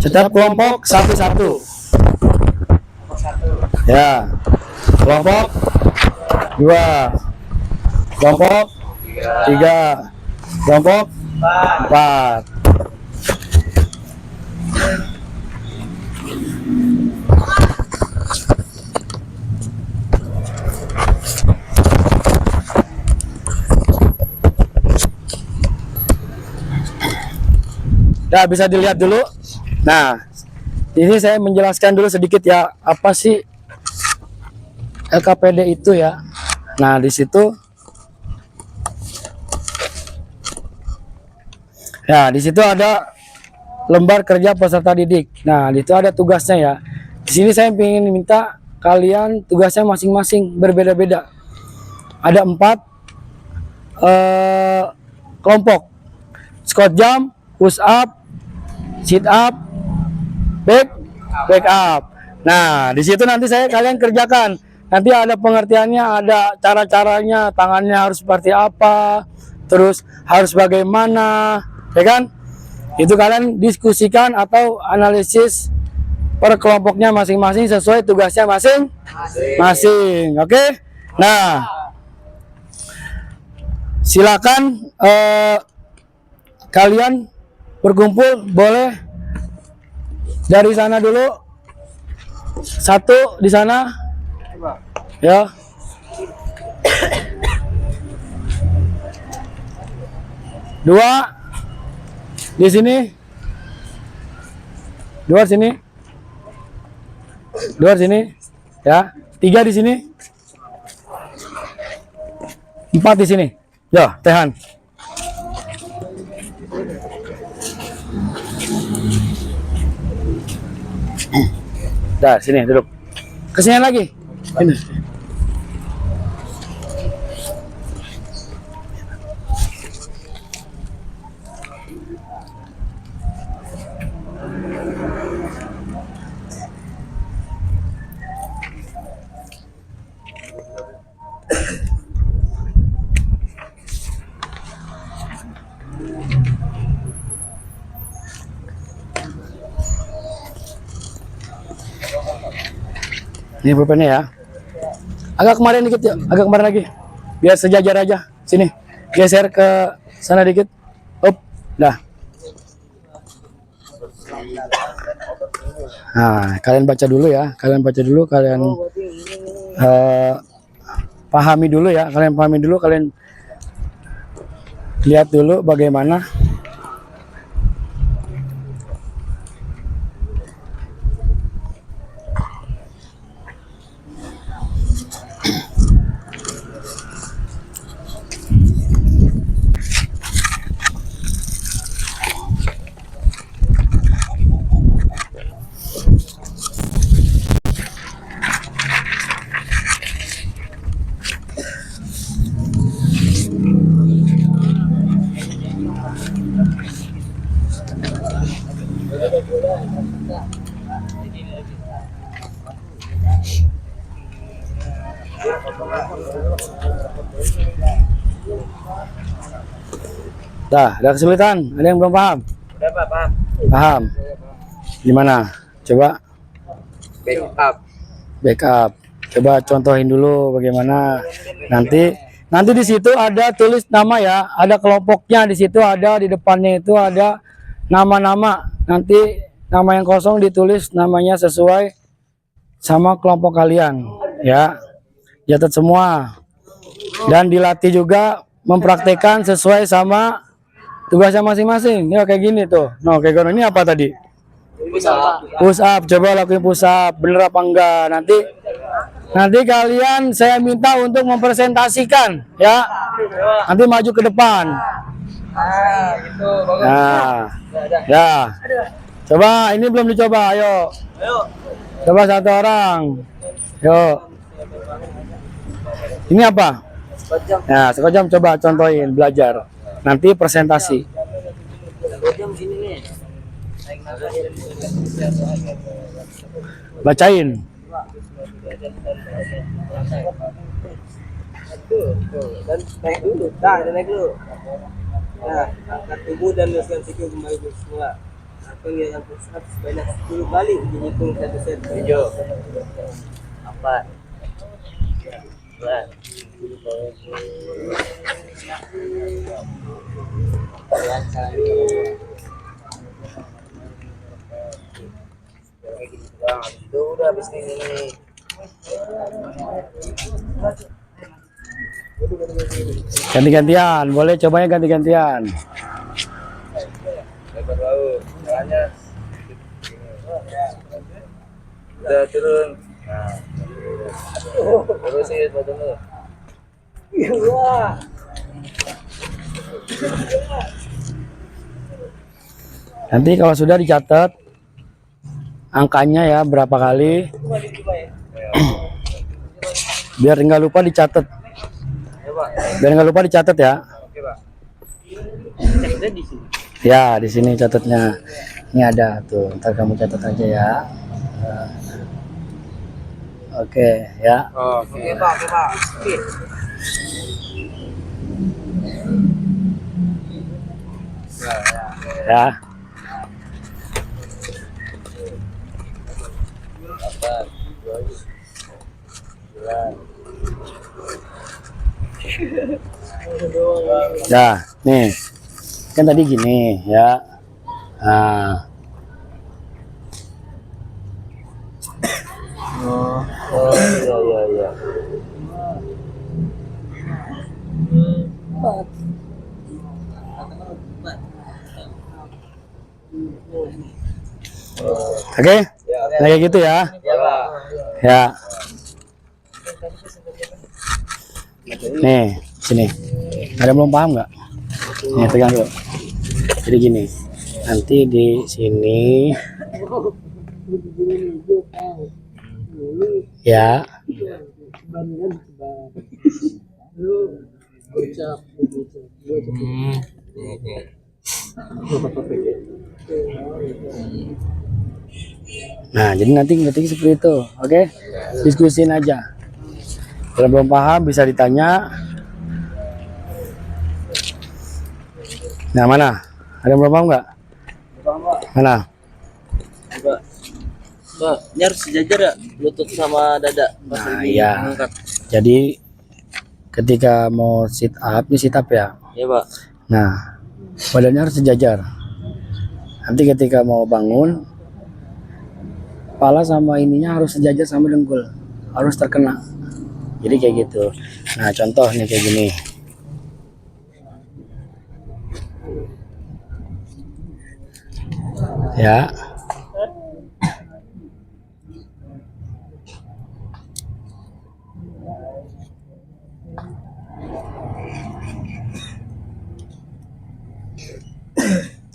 Setiap kelompok satu-satu. Ya. Kelompok 2. Kelompok 3. Kelompok 4. Ya, bisa dilihat dulu. Nah, Ini saya menjelaskan dulu sedikit ya, apa sih LKPD itu ya. Nah, di situ ya, di situ ada lembar kerja peserta didik. Nah, di situ ada tugasnya ya. Di sini saya ingin minta kalian tugasnya masing-masing berbeda-beda. Ada 4 kelompok. Squat jump, push up, sit up, back up. Nah, di situ nanti kalian kerjakan. Nanti ada pengertiannya, ada cara-caranya, tangannya harus seperti apa, terus harus bagaimana, ya kan? Itu kalian diskusikan atau analisis per kelompoknya masing-masing sesuai tugasnya masing-masing. Oke? Nah, silakan kalian berkumpul, boleh dari sana dulu. 1 di sana, ya. 2 di sini, 2 sini, 2 sini, ya. 3 di sini, 4 di sini. Ya, Tehan. Dah, sini duduk. Kesini lagi. Ini. Ini pulpennya ya. Agak kemarin dikit ya, agak kemarin lagi. Biar sejajar aja. Sini. Geser ke sana dikit. Up. Dah. Nah, kalian baca dulu ya. Kalian baca dulu, kalian pahami dulu ya. Kalian pahami dulu, kalian lihat dulu bagaimana. Dah, ada kesulitan? Ada yang belum paham? Udah Pak, paham. Paham. Gimana? Coba backup. Coba contohin dulu bagaimana. Nanti di situ ada tulis nama ya, ada kelompoknya di situ, ada di depannya itu ada nama-nama. Nanti nama yang kosong ditulis namanya sesuai sama kelompok kalian ya. Catat semua. Dan dilatih juga mempraktekkan sesuai sama tugasnya masing-masing. Ya kayak gini tuh. Nah, kayak gini ini apa tadi? Push up. Coba lakuin push up. Bener apa enggak? Nanti kalian saya minta untuk mempresentasikan ya. Nanti maju ke depan. Nah, ya. Coba ini belum dicoba. Ayo. Coba 1 orang. Yuk. Ini apa? Nah, sekejam coba contohin, belajar. Nanti presentasi. Bacain. Dan naik dulu. Naik dulu. Nah, angkat tubuh dan luruskan siku kembali ke semula. Lakukan yang pusat sebanyak 10 kali dihitung 1 set. 7. 4. 11. Udah habis ini. Ganti-gantian, boleh cobanya ganti-gantian. Lebar laut. Udah turun. Nah. Terusin badan lu. Nanti kalau sudah dicatat angkanya ya berapa kali, biar nggak lupa dicatat. Biar nggak lupa dicatat ya. Ya di sini catatnya. Ini ada tuh. Ntar kamu catat aja ya. Oke ya. Oke, Pak. Oke. Ya. Ya, nih. Kan tadi gini ya. Nah, Iya. oke? Nah, kayak gitu ya. Iya, Pak. Ya. Nih, sini. Ada belum paham nggak? Nih, pegang dulu. Jadi gini. Nanti di sini. Ya. Nah, jadi nanti ngetik seperti itu, oke? Diskusin aja. Kalau belum paham bisa ditanya. Nah, mana? Ada yang belum paham nggak? Mana? Pak, ini harus sejajar ya, lutut sama dada. Pas Nah, lagi iya. mengangkat. Jadi ketika mau sit up, ini sit up ya. Iya, Pak. Nah, badannya harus sejajar. Nanti ketika mau bangun, kepala sama ininya harus sejajar sama dengkul, harus terkena. Jadi kayak gitu. Nah, contoh nih kayak gini. Ya.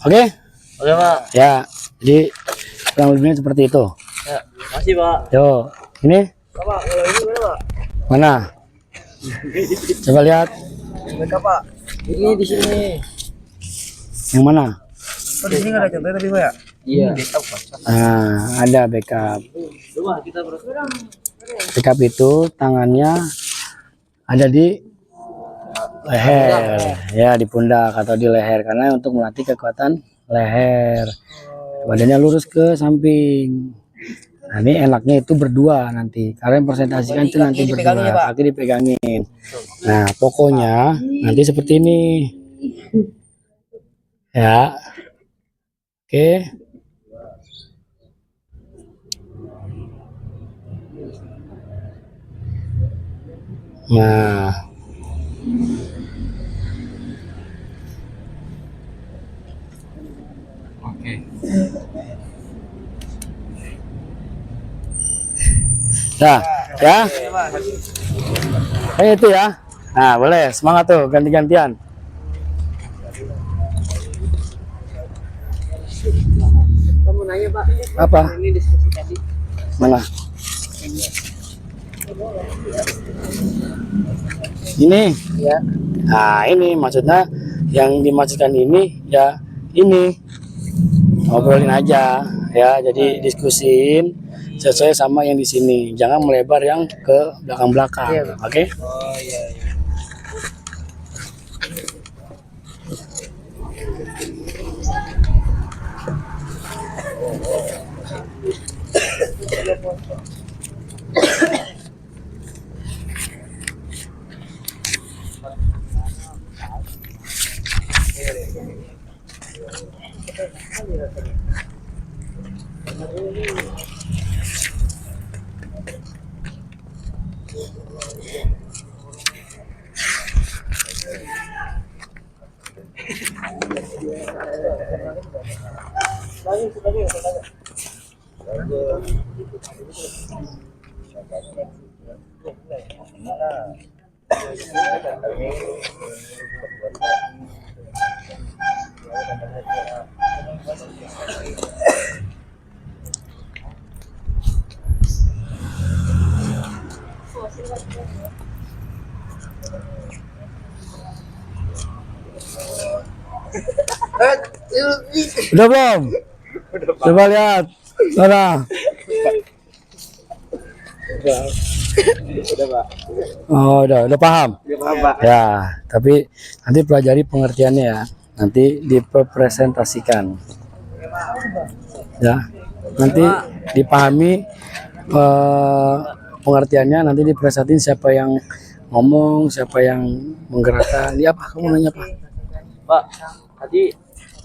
Oke? Oke, Pak. Ya. Jadi kurang lebihnya seperti itu. Ya, makasih, Pak. Yo, ini Pak, kalau ini mana, Pak? mana? Coba lihat Mereka, Pak. Ini di sini. yang mana? Oh, di sini nggak ada contohnya tadi, Pak ya? Iya. Nah, ada backup. Coba kita bergerak. Backup itu tangannya ada di leher, ya di pundak atau di leher karena untuk melatih kekuatan leher. Badannya lurus ke samping. Nah, ini enaknya itu berdua nanti. Karena yang presentasikan itu nanti berdua, kaki dipegangin. Nah, pokoknya nanti seperti ini. Ya. Oke. Nah, nah, ya. Kayak itu ya. Nah, boleh. Semangat tuh, ganti-gantian. Kamu nanya, Pak. Apa? Ini diskusi tadi. Mana? Ini. Ya. Nah, ini maksudnya yang dimaksudkan ini ya ini. Ngobrolin aja ya. Jadi diskusin sesuai sama yang di sini. Jangan melebar yang ke belakang-belakang. Iya, Oke? Oh, iya. Udah belum? Coba lihat. Mana? Oh, udah paham. Ya, tapi nanti pelajari pengertiannya ya. Nanti dipresentasikan. Ya, nanti dipahami pengertiannya. Nanti dipresentasin siapa yang ngomong, siapa yang menggerakkan. Dia apa? Kamu nanya apa? Pak, tadi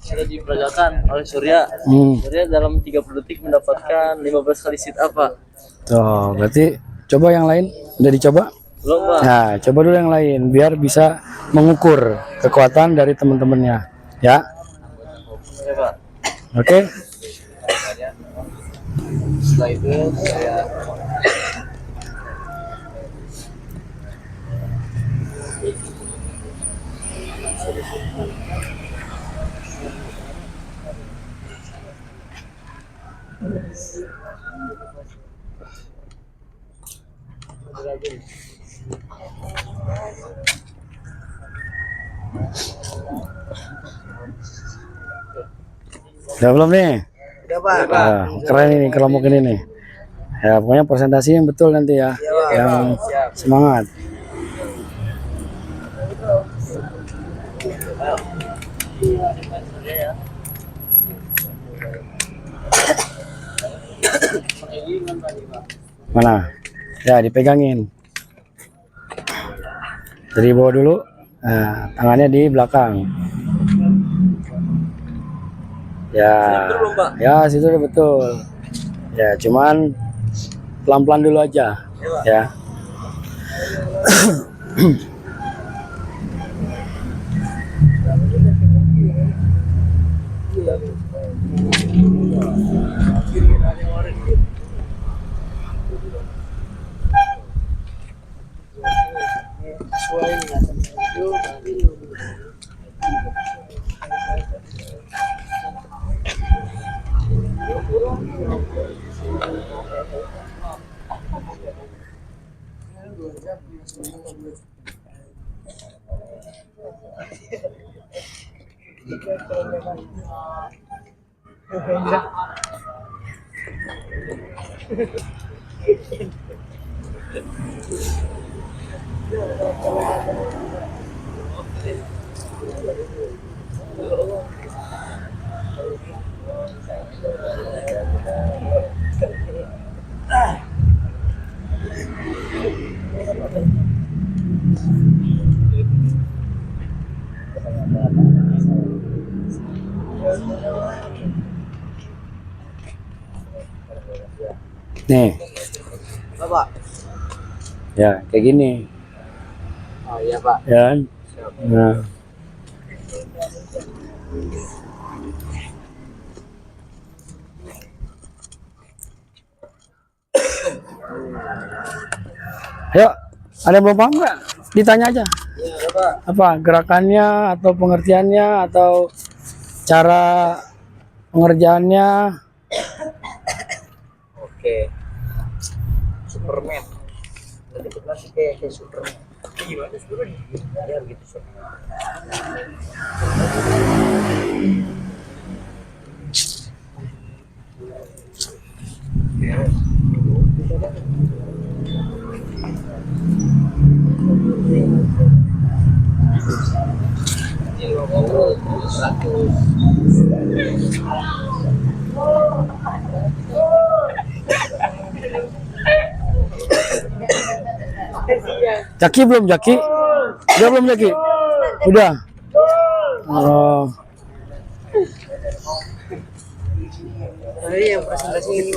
sudah diperagakan oleh Surya. Surya dalam 30 detik mendapatkan 15 kali sit up, Pak. Tuh, berarti coba yang lain. Udah dicoba? Belum, Pak. Nah, coba dulu yang lain biar bisa mengukur kekuatan dari teman-temannya, ya. Oke, Pak. Oke. Setelah itu saya Udah belum nih? Udah, Pak. Nah, keren ini kelompok ini nih. Ya, pokoknya presentasi yang betul nanti ya. Yang semangat. Mana? Ya, dipegangin. Dari bawah dulu. Nah, tangannya di belakang. Ya, ya situ udah betul. Ya, cuman pelan-pelan dulu aja. Ya. Nih. Bapak. Ya, kayak gini. Oh iya, Pak. Ya kan? Nah. Ayo, ada yang belum paham nggak? Ditanya aja. Apa gerakannya atau pengertiannya atau cara pengerjaannya? Oke. Superman. Nanti masih kayak Superman. Gimana Superman? Ya begitu Superman. Jaki belum Jaki? Udah belum Jaki? Udah. Oh. Ini yang presentasi ini.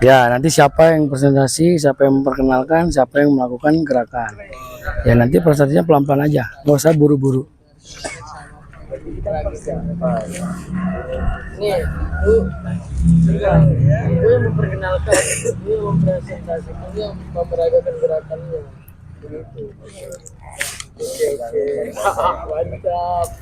Ya, nanti siapa yang presentasi, siapa yang memperkenalkan, siapa yang melakukan gerakan. Ya nanti presentasinya pelan-pelan aja, nggak usah buru-buru. Gue memperkenalkan, gue mempresentasikan, gue memeragakan gerakannya. Begitu. Oke. Mantap.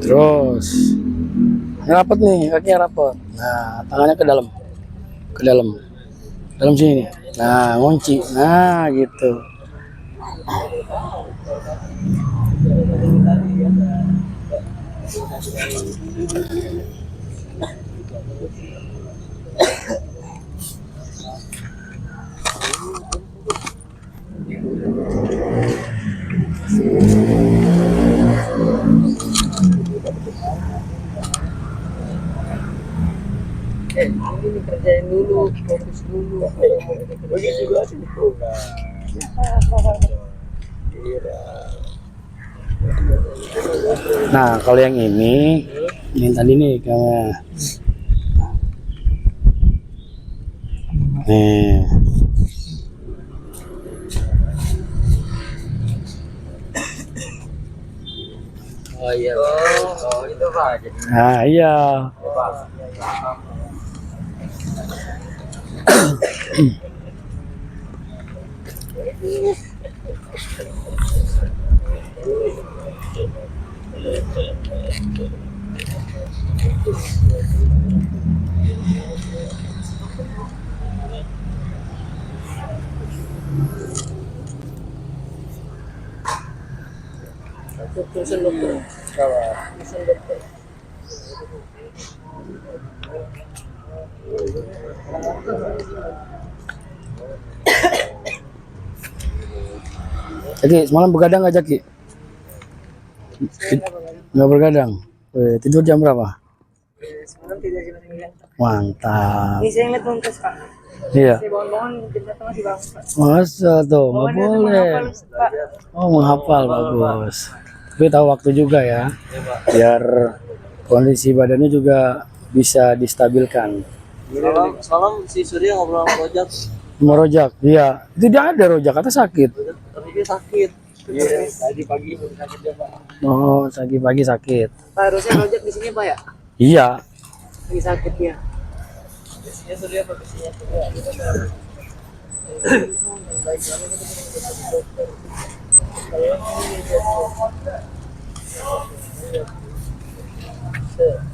Terus rapat nih, kakinya rapat. Nah, tangannya ke dalam sini nih. Nah, ngunci. Nah, gitu. Ini kerjain dulu, fokus dulu. Begitu juga sih. Nah, kalau yang ini tadi nih kamu. Nih. Oh iya. Oh itu Pak. Nah, iya. Tulisan dokter. Tulisan dokter. Jadi semalam begadang nggak Jaki? Nggak begadang. Tidur jam berapa? Semalam tidur jam 9. Mantap. Ini saya ngeliat bongkes Pak. Iya. Saya bangun-bangun jam 1 masih bangun Pak. Masa tuh nggak Bangunnya udah boleh. menghafal, Pak. Oh, menghafal bagus. Tapi tahu waktu juga ya, biar kondisi badannya juga bisa distabilkan. Semalam si Surya ngobrol sama Rojak, Merojak, iya. Itu dia ada rojak, kata sakit. tapi dia sakit. Tadi pagi baru sakit dia Pak. Oh, pagi sakit. Pak harusnya rojak di sini Pak ya? Iya. Lagi sakit ya. Biasanya Surya profesinya Surya.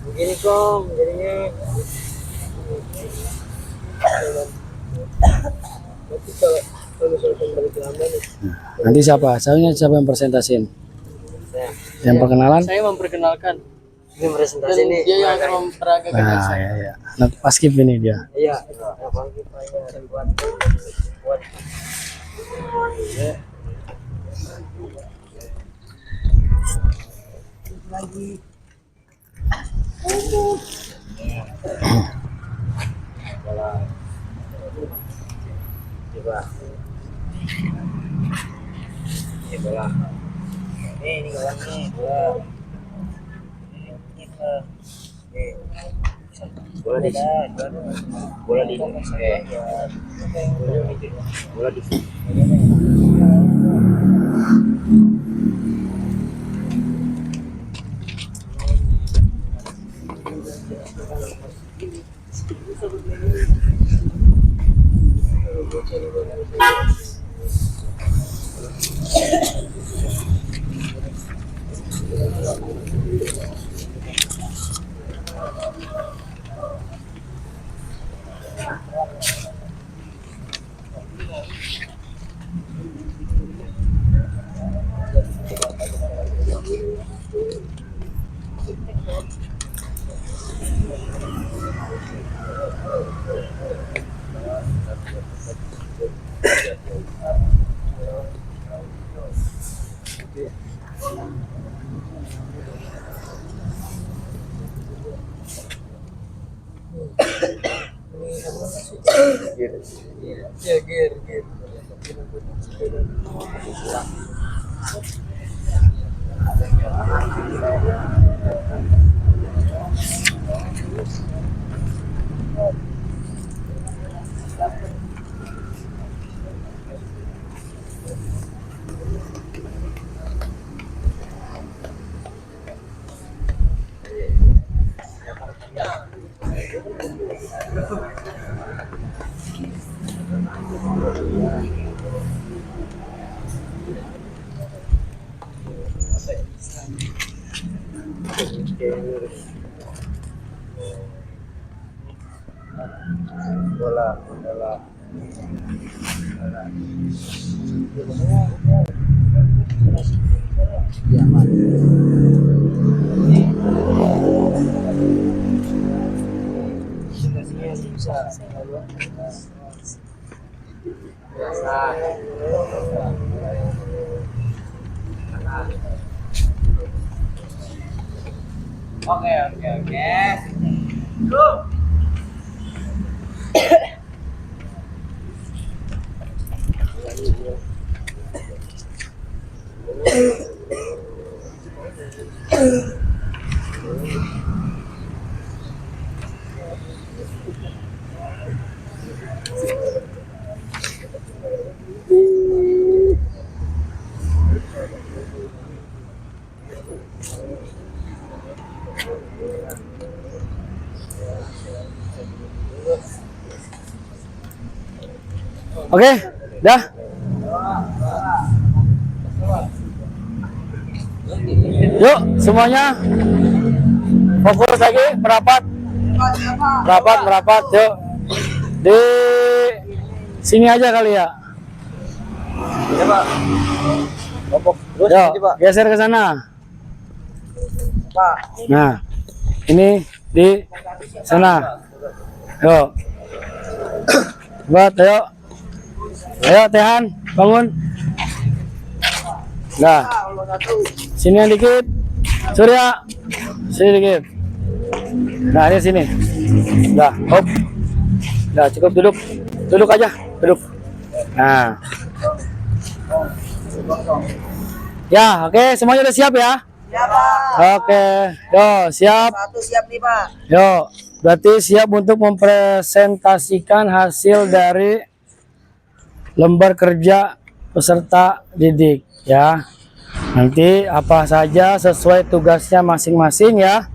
Begini kong, jadinya. Nanti kalau misalkan balik lama nih, Nanti siapa? Siapa yang presentasiin? Yang perkenalan? saya memperkenalkan. Ini presentasi Dan nih. dia yang akan memperagakan Nah, aksi. iya, iya. Nanti pas skip ini dia. Iya. Apalagi Pak ya ada buat ini kawannya bola di bola di bola di Oke, dah. Yuk, semuanya fokus lagi, merapat. Merapat, yuk. Di sini aja kali ya. Ya Pak. Kelompok terus Yuk, nanti Pak. geser ke sana. Pak. Nah, ini di sana. Yuk. Buat, ayo. Ayo, Tehan, bangun. Nah, sini yang dikit. Surya, sini dikit. Nah, ini sini. Dah, hop. Dah, cukup duduk. Duduk aja, duduk. Nah. Ya, oke, semuanya udah siap ya? Ya Pak. Oke, yo, siap. Satu siap nih Pak. Yo, berarti siap untuk mempresentasikan hasil dari lembar kerja peserta didik ya. Nanti apa saja sesuai tugasnya masing-masing ya.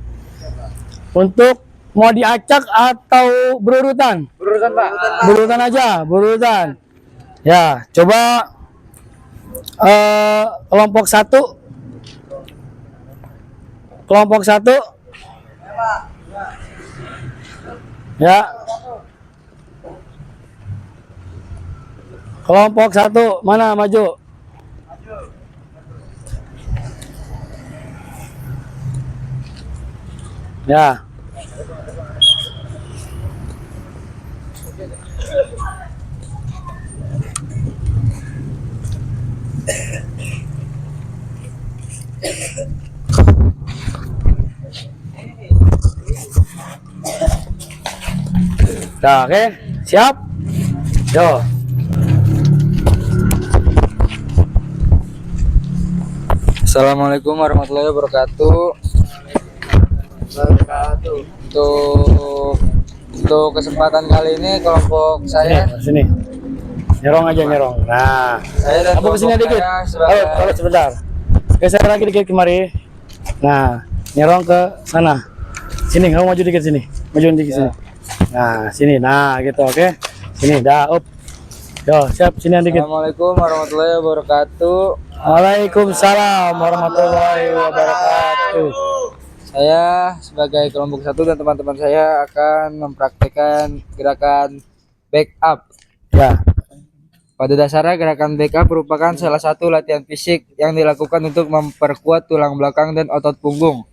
Untuk mau diacak atau berurutan? Berurusan Pak. Berurutan aja, berurutan. Ya, coba kelompok satu. Kelompok satu. Ya. Kelompok satu, mana maju? Ya. Nah, oke, siap? Yo. Assalamualaikum warahmatullahi wabarakatuh. Untuk kesempatan kali ini kelompok saya Sini. Nyerong aja, nyerong. Nah, saya dan aku kesini kelompok dikit. saya sebagai Ayo, sebentar. Geser lagi dikit kemari. Nah, nyerong ke sana. Sini, kamu maju dikit sini. Majuin dikit sini. Nah, sini. Nah, gitu, oke. Sini, dah, up. Yo, siap, sini yang dikit. Assalamualaikum warahmatullahi wabarakatuh. Waalaikumsalam warahmatullahi wabarakatuh. Saya sebagai kelompok satu dan teman-teman saya akan mempraktikkan gerakan backup. Ya, Pada dasarnya gerakan backup merupakan salah satu latihan fisik yang dilakukan untuk memperkuat tulang belakang dan otot punggung.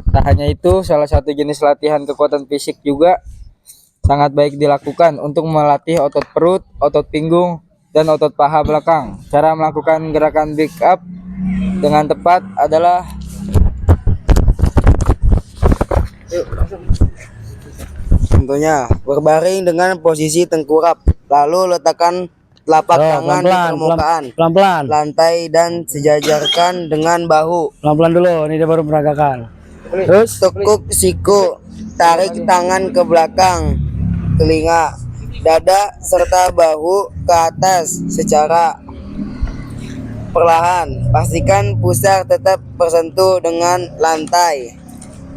Tak hanya itu, salah satu jenis latihan kekuatan fisik juga sangat baik dilakukan untuk melatih otot perut, otot pinggung, dan otot paha belakang. Cara melakukan gerakan backup dengan tepat adalah Contohnya, berbaring dengan posisi tengkurap, lalu letakkan telapak Oh, tangan di permukaan pelan-pelan. lantai dan sejajarkan dengan bahu. Pelan-pelan dulu, ini dia baru meragakan. Terus, Tekuk siku, tarik tangan ke belakang telinga, dada serta bahu ke atas secara perlahan. Pastikan pusar tetap bersentuh dengan lantai.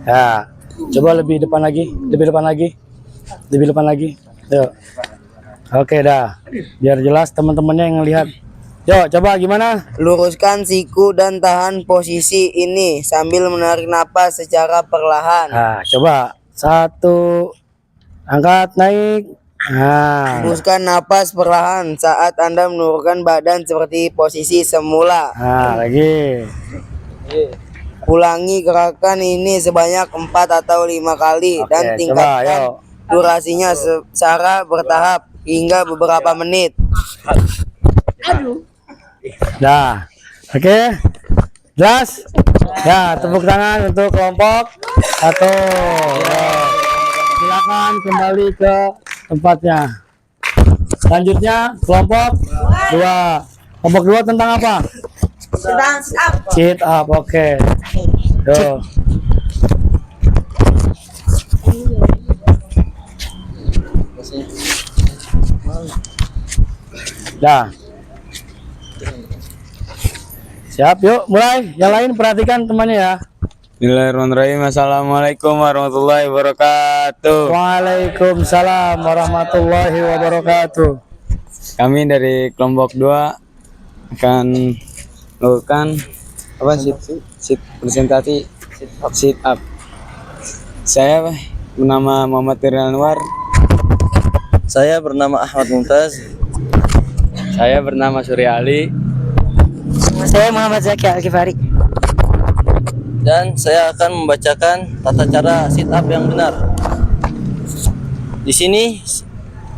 ya, coba lebih depan lagi, lebih depan lagi, lebih depan lagi. Yuk. Oke dah, biar jelas teman-temannya yang lihat. Yuk, coba gimana? Luruskan siku dan tahan posisi ini sambil menarik napas secara perlahan. Nah, coba 1, angkat, naik. Nah, Hembuskan napas perlahan saat Anda menurunkan badan seperti posisi semula. nah lagi. Ulangi gerakan ini sebanyak 4 atau 5 kali Oke, dan coba, tingkatkan yuk. durasinya secara bertahap hingga beberapa menit. Dah, oke, jelas. Ya, tepuk tangan untuk kelompok 1. Ya. Silakan kembali ke tempatnya. Selanjutnya kelompok 2. Kelompok 2 tentang apa? Sit up, oke. Yo. Dah. Siap, yuk mulai. Yang lain perhatikan temannya ya. Bismillahirrahmanirrahim. Assalamualaikum warahmatullahi wabarakatuh. Waalaikumsalam warahmatullahi wabarakatuh. Kami dari kelompok 2 akan melakukan apa sit presentasi sit up. Saya bernama Muhammad Tiril Anwar. Saya bernama Ahmad Mumtaz. Saya bernama Surya Ali. Saya Muhammad Zaki Al-Kifari. Dan saya akan membacakan tata cara sit up yang benar. Di sini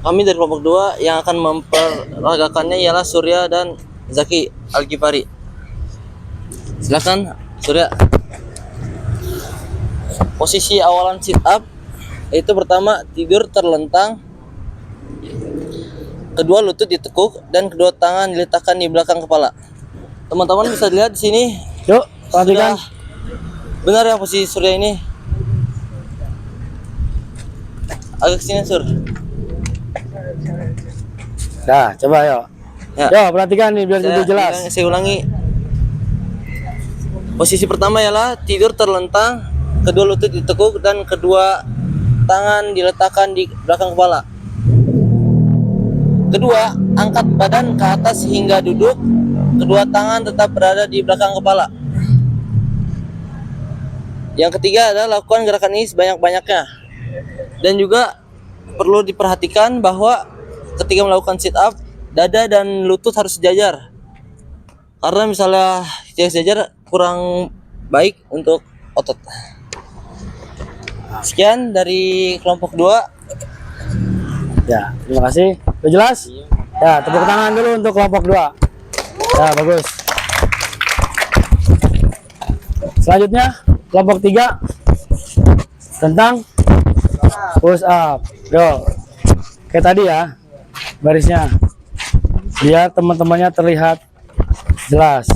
kami dari kelompok 2 yang akan memperagakannya ialah Surya dan Zaki Al-Ghifari. Silakan Surya. Posisi awalan sit up itu pertama tidur terlentang, kedua lutut ditekuk dan kedua tangan diletakkan di belakang kepala. Teman-teman bisa lihat di sini. Yuk, perhatikan. Sudah benar ya posisi Surya ini. Agak sini Sur. Dah, coba yuk. Ya. Yuk, perhatikan nih biar lebih jelas. Saya ulangi. Posisi pertama ialah tidur terlentang, kedua lutut ditekuk dan kedua tangan diletakkan di belakang kepala. Kedua, angkat badan ke atas hingga duduk. Kedua tangan tetap berada di belakang kepala. Yang ketiga adalah lakukan gerakan ini sebanyak-banyaknya. Dan juga perlu diperhatikan bahwa ketika melakukan sit up, dada dan lutut harus sejajar. Karena misalnya tidak sejajar kurang baik untuk otot. Sekian dari kelompok 2. Ya, terima kasih. Udah jelas? Ya, tepuk tangan dulu untuk kelompok 2. Ya, bagus. Selanjutnya, kelompok 3 tentang push up. Yo. Kayak tadi ya, barisnya. Biar teman-temannya terlihat jelas.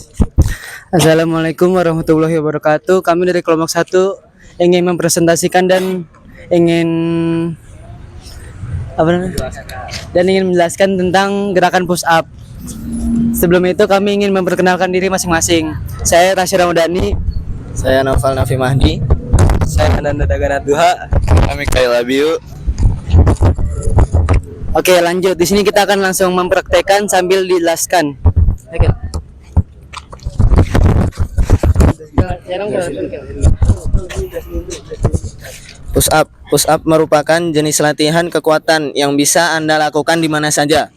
Assalamualaikum warahmatullahi wabarakatuh. Kami dari kelompok 1 ingin mempresentasikan dan ingin menjelaskan tentang gerakan push up. Sebelum itu kami ingin memperkenalkan diri masing-masing. Saya Rashid Ramadhani. Saya Naufal Nafi Mahdi. Saya Ananda Dagana Duha. Kami Kaila Biu. Oke, lanjut. Di sini kita akan langsung mempraktekkan sambil dijelaskan. Push up merupakan jenis latihan kekuatan yang bisa Anda lakukan di mana saja.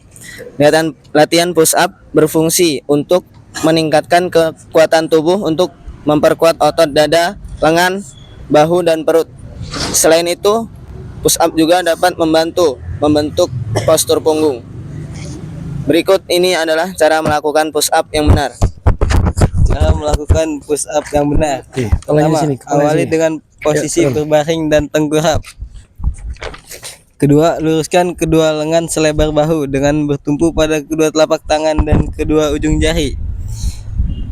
Latihan push up berfungsi untuk meningkatkan kekuatan tubuh untuk memperkuat otot dada, lengan, bahu, dan perut. Selain itu, push up juga dapat membentuk postur punggung. Berikut ini adalah cara melakukan push up yang benar. Cara melakukan push up yang benar. Pertama, Awali dengan posisi berbaring dan tengkurap. Kedua, luruskan kedua lengan selebar bahu dengan bertumpu pada kedua telapak tangan dan kedua ujung jari.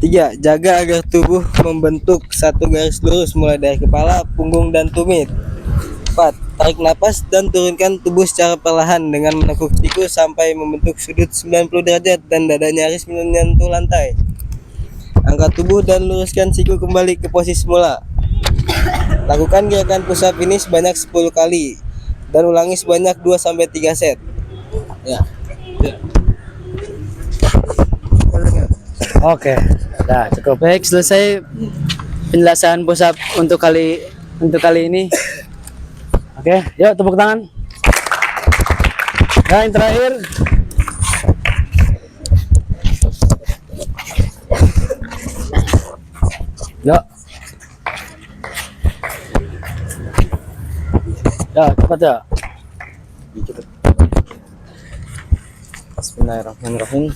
3. Jaga agar tubuh membentuk satu garis lurus mulai dari kepala, punggung, dan tumit. 4. Tarik napas dan turunkan tubuh secara perlahan dengan menekuk siku sampai membentuk sudut 90 derajat dan dada nyaris menyentuh lantai. Angkat tubuh dan luruskan siku kembali ke posisi semula. Lakukan gerakan push up ini sebanyak 10 kali dan ulangi sebanyak 2-3 set. Ya. Oke. Nah, cukup. Baik, selesai penjelasan push up untuk kali ini. Oke, yuk tepuk tangan. Nah, yang terakhir. Yuk. Ya, cepat ya. Bismillahirrahmanirrahim.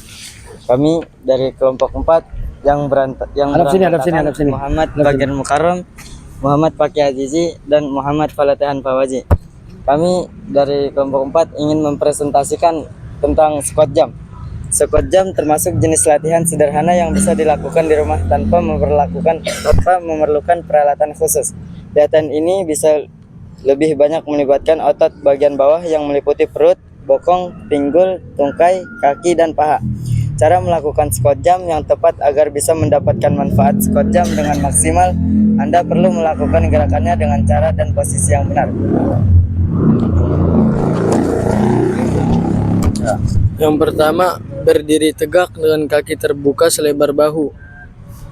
Kami dari kelompok 4 yang Hadap sini. Muhammad Bagir Mukarram, Muhammad Fakih Azizi, dan Muhammad Falatehan Fawazi. Kami dari kelompok 4 ingin mempresentasikan tentang squat jump. Squat jump termasuk jenis latihan sederhana yang bisa dilakukan di rumah tanpa memerlukan peralatan khusus. Latihan ini bisa lebih banyak melibatkan otot bagian bawah yang meliputi perut, bokong, pinggul, tungkai, kaki, dan paha. Cara melakukan squat jump yang tepat agar bisa mendapatkan manfaat squat jump dengan maksimal, Anda perlu melakukan gerakannya dengan cara dan posisi yang benar. Yang pertama, berdiri tegak dengan kaki terbuka selebar bahu.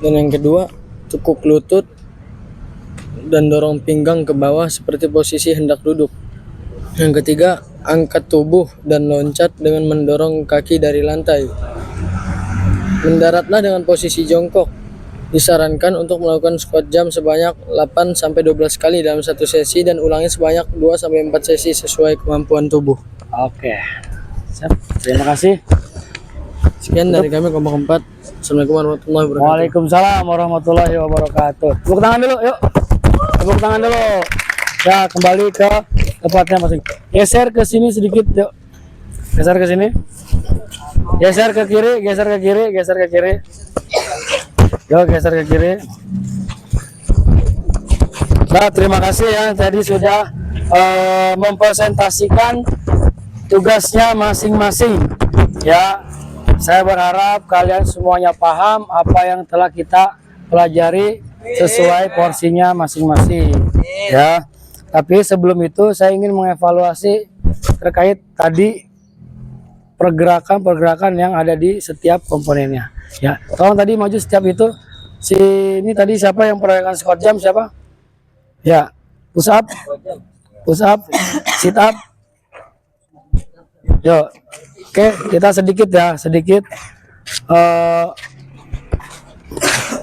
Dan yang kedua, tekuk lutut dan dorong pinggang ke bawah seperti posisi hendak duduk. Yang ketiga, angkat tubuh dan loncat dengan mendorong kaki dari lantai. Mendaratlah dengan posisi jongkok. Disarankan untuk melakukan squat jump sebanyak 8-12 kali dalam satu sesi dan ulangi sebanyak 2-4 sesi sesuai kemampuan tubuh. Oke. Siap. Terima kasih. Sekian dari kami kelompok 4. Assalamualaikum warahmatullahi wabarakatuh. Waalaikumsalam warahmatullahi wabarakatuh. Tepuk tangan dulu, yuk. Tepuk tangan dulu. Ya, kembali ke tempatnya masing. Geser ke sini sedikit, yuk. Geser ke sini. Geser ke kiri, geser ke kiri, geser ke kiri. Yuk, geser ke kiri. Nah, terima kasih ya tadi sudah mempresentasikan tugasnya masing-masing. Ya, saya berharap kalian semuanya paham apa yang telah kita pelajari sesuai porsinya masing-masing. Ya, tapi sebelum itu saya ingin mengevaluasi terkait tadi pergerakan-pergerakan yang ada di setiap komponennya. Ya, tolong tadi maju setiap itu. Ini tadi siapa yang pergerakan squat jump siapa? Ya, push up, sit up. Yo, oke, kita sedikit ya, sedikit.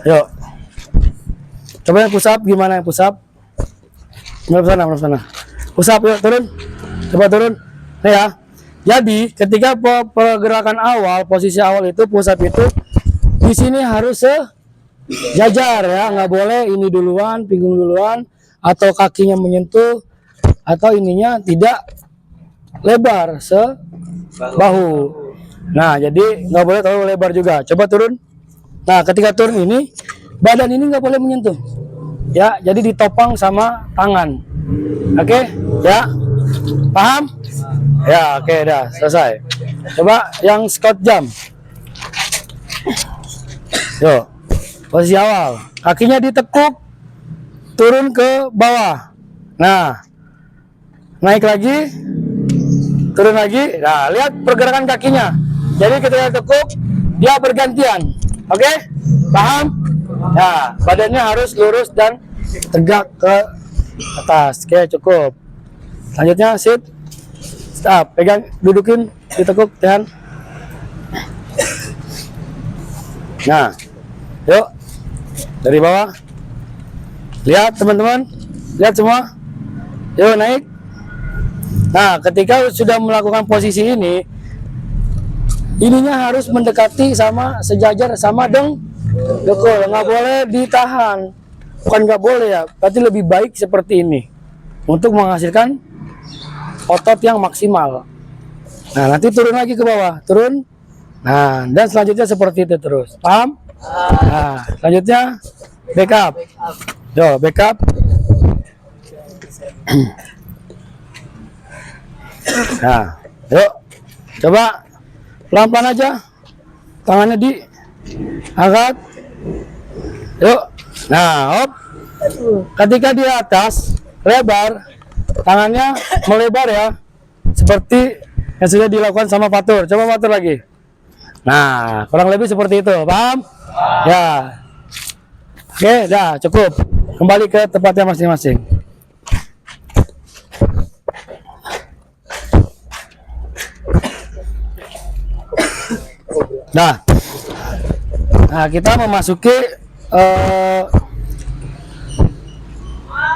Yuk, coba yang push up gimana yang push up? Menurut sana. Push up yuk, turun. Coba turun. Nih ya. Jadi ketika pergerakan awal, posisi awal itu push up itu di sini harus sejajar ya, nggak boleh ini duluan, pinggung duluan, atau kakinya menyentuh, atau ininya tidak lebar sebahu. Nah, jadi nggak boleh terlalu lebar juga. Coba turun. Nah, ketika turun ini, badan ini nggak boleh menyentuh. Ya, jadi ditopang sama tangan. Oke, ya, paham? Ya, oke, dah selesai. Coba yang squat jump. Yuk, posisi awal, kakinya ditekuk, turun ke bawah. Nah, naik lagi, turun lagi. Nah, lihat pergerakan kakinya. Jadi ketika tekuk, dia bergantian. Oke, paham? Nah, badannya harus lurus dan tegak ke atas. Oke, cukup. Selanjutnya sit. Stop, pegang, dudukin, ditekuk, tahan. Nah, yuk dari bawah. Lihat teman-teman, lihat semua. Yuk naik. Nah, ketika sudah melakukan posisi ini, ininya harus mendekati sama sejajar sama dekul, nggak boleh ditahan. Bukan nggak boleh ya, berarti lebih baik seperti ini untuk menghasilkan otot yang maksimal. Nah, nanti turun lagi ke bawah, turun. Nah, dan selanjutnya seperti itu terus. Paham? Nah, selanjutnya backup. Yo, backup. Nah, yuk. Coba pelan-pelan aja. Tangannya diangkat. Yuk. Nah, hop. Ketika di atas lebar, tangannya melebar ya. Seperti yang sudah dilakukan sama Fatur. Coba Fatur lagi. Nah, kurang lebih seperti itu. Paham? Ya. Oke, dah cukup. Kembali ke tempatnya masing-masing. Nah, kita memasuki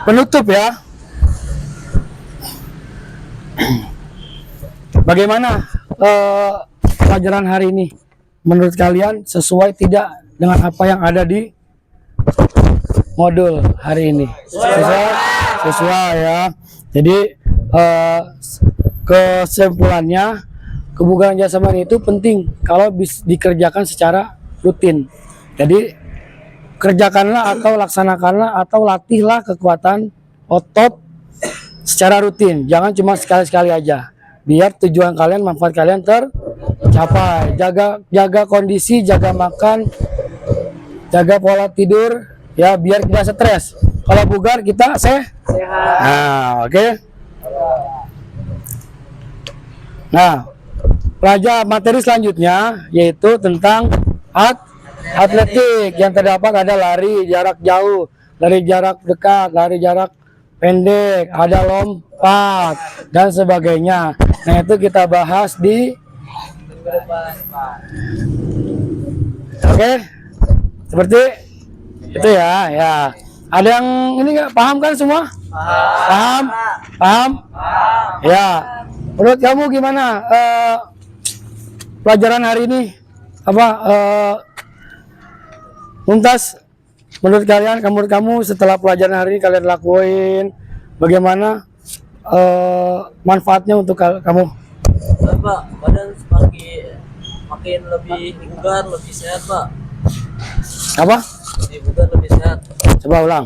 penutup ya. Bagaimana pelajaran hari ini? Menurut kalian sesuai tidak dengan apa yang ada di modul hari ini? Sesuai ya. Jadi kesimpulannya, kebugaran jasmani itu penting kalau dikerjakan secara rutin. Jadi kerjakanlah atau laksanakanlah atau latihlah kekuatan otot secara rutin. Jangan cuma sekali-sekali aja. Biar tujuan kalian, manfaat kalian tercapai. Jaga kondisi, jaga makan, jaga pola tidur ya, biar tidak stres. Kalau bugar kita sehat. Nah, oke. Nah, pelajaran materi selanjutnya yaitu tentang atletik. Yang terdapat ada lari jarak jauh, lari jarak dekat, lari jarak pendek, ada lompat dan sebagainya. Nah, itu kita bahas di oke. Seperti itu ya, ya. Ada yang ini nggak paham kan semua? Paham? Paham? Ya. Menurut kamu gimana pelajaran hari ini? Apa Mumtaz? Menurut kalian, menurut kamu setelah pelajaran hari ini kalian lakuin, bagaimana manfaatnya untuk kamu? Pak, badan makin lebih bugar, lebih sehat, Pak. Apa? Lebih bugar, lebih sehat. Coba ulang.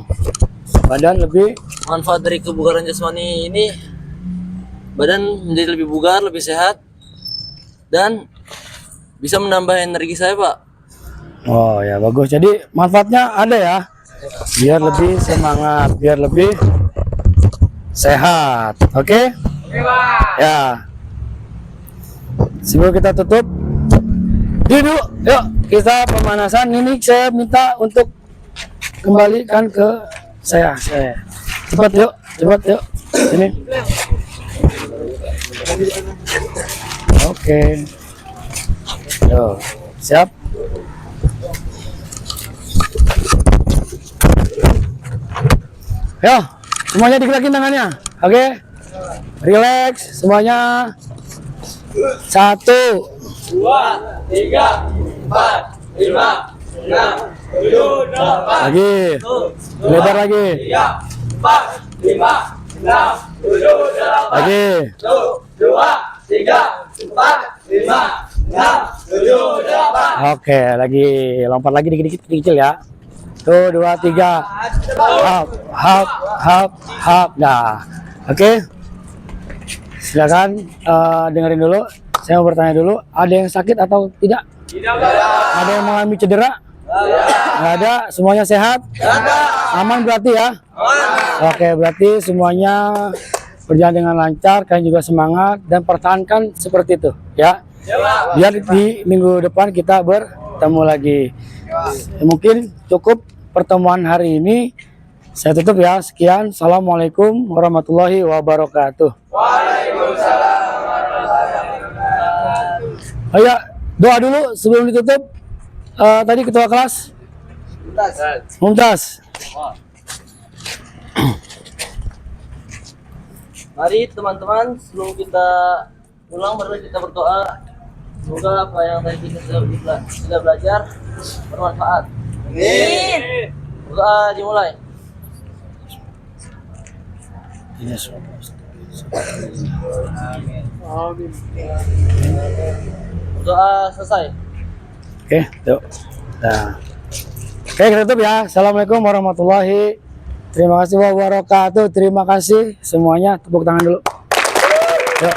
Badan lebih. Manfaat dari kebugaran jasmani ini, badan menjadi lebih bugar, lebih sehat, dan bisa menambah energi saya, Pak. Oh ya, bagus. Jadi manfaatnya ada ya. Biar lebih semangat, biar lebih sehat. Oke? Ya. Sebelum kita tutup, duduk. Yuk, kita pemanasan. Ini saya minta untuk kembalikan ke saya. Cepat yuk, cepat yuk. Sini. Oke. Yo, siap. Yo, semuanya digerakin tangannya. Oke. Relax semuanya. 1, 2, 3, 4, 5, 6, 7, 8. Lagi. Lebar lagi. 3, 4, 5, 6, 7, 8. Lagi. 1, 2, 3, 4, 5, 6, 7, 8. Oke, lagi lompat lagi dikit-dikit kecil ya. 1, 2, 3. Hop. Nah, oke. Silakan dengerin dulu. Saya mau bertanya dulu, ada yang sakit atau tidak? Tidak. Ada yang mengalami cedera? Nggak ada. Semuanya sehat? Aman berarti ya? Oke, berarti semuanya berjalan dengan lancar. Kalian juga semangat dan pertahankan seperti itu ya. Biar di minggu depan kita bertemu lagi. Mungkin cukup pertemuan hari ini. Saya tutup ya. Sekian. Assalamualaikum warahmatullahi wabarakatuh. Waalaikumsalam warahmatullahi wabarakatuh. Oh ya, doa dulu sebelum ditutup. Tadi ketua kelas Mumtaz. Mari teman-teman, sebelum kita pulang mari kita berdoa. Semoga apa yang tadi kita sudah belajar bermanfaat. Amin. Doa dimulai. Yes. Doa selesai. Oke, yuk. Nah. Oke, kita tutup ya. Assalamualaikum warahmatullahi wabarakatuh. Terima kasih semuanya. Tepuk tangan dulu. Yuk.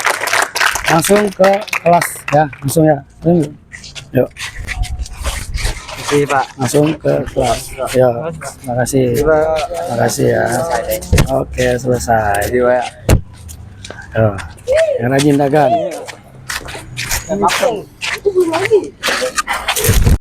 Langsung ke kelas ya. Langsung ya. Yuk. Terima kasih Pak. Langsung ke kelas. Ya. Terima kasih. Terima kasih ya. Oke, selesai. Yo. Yang rajin dagang.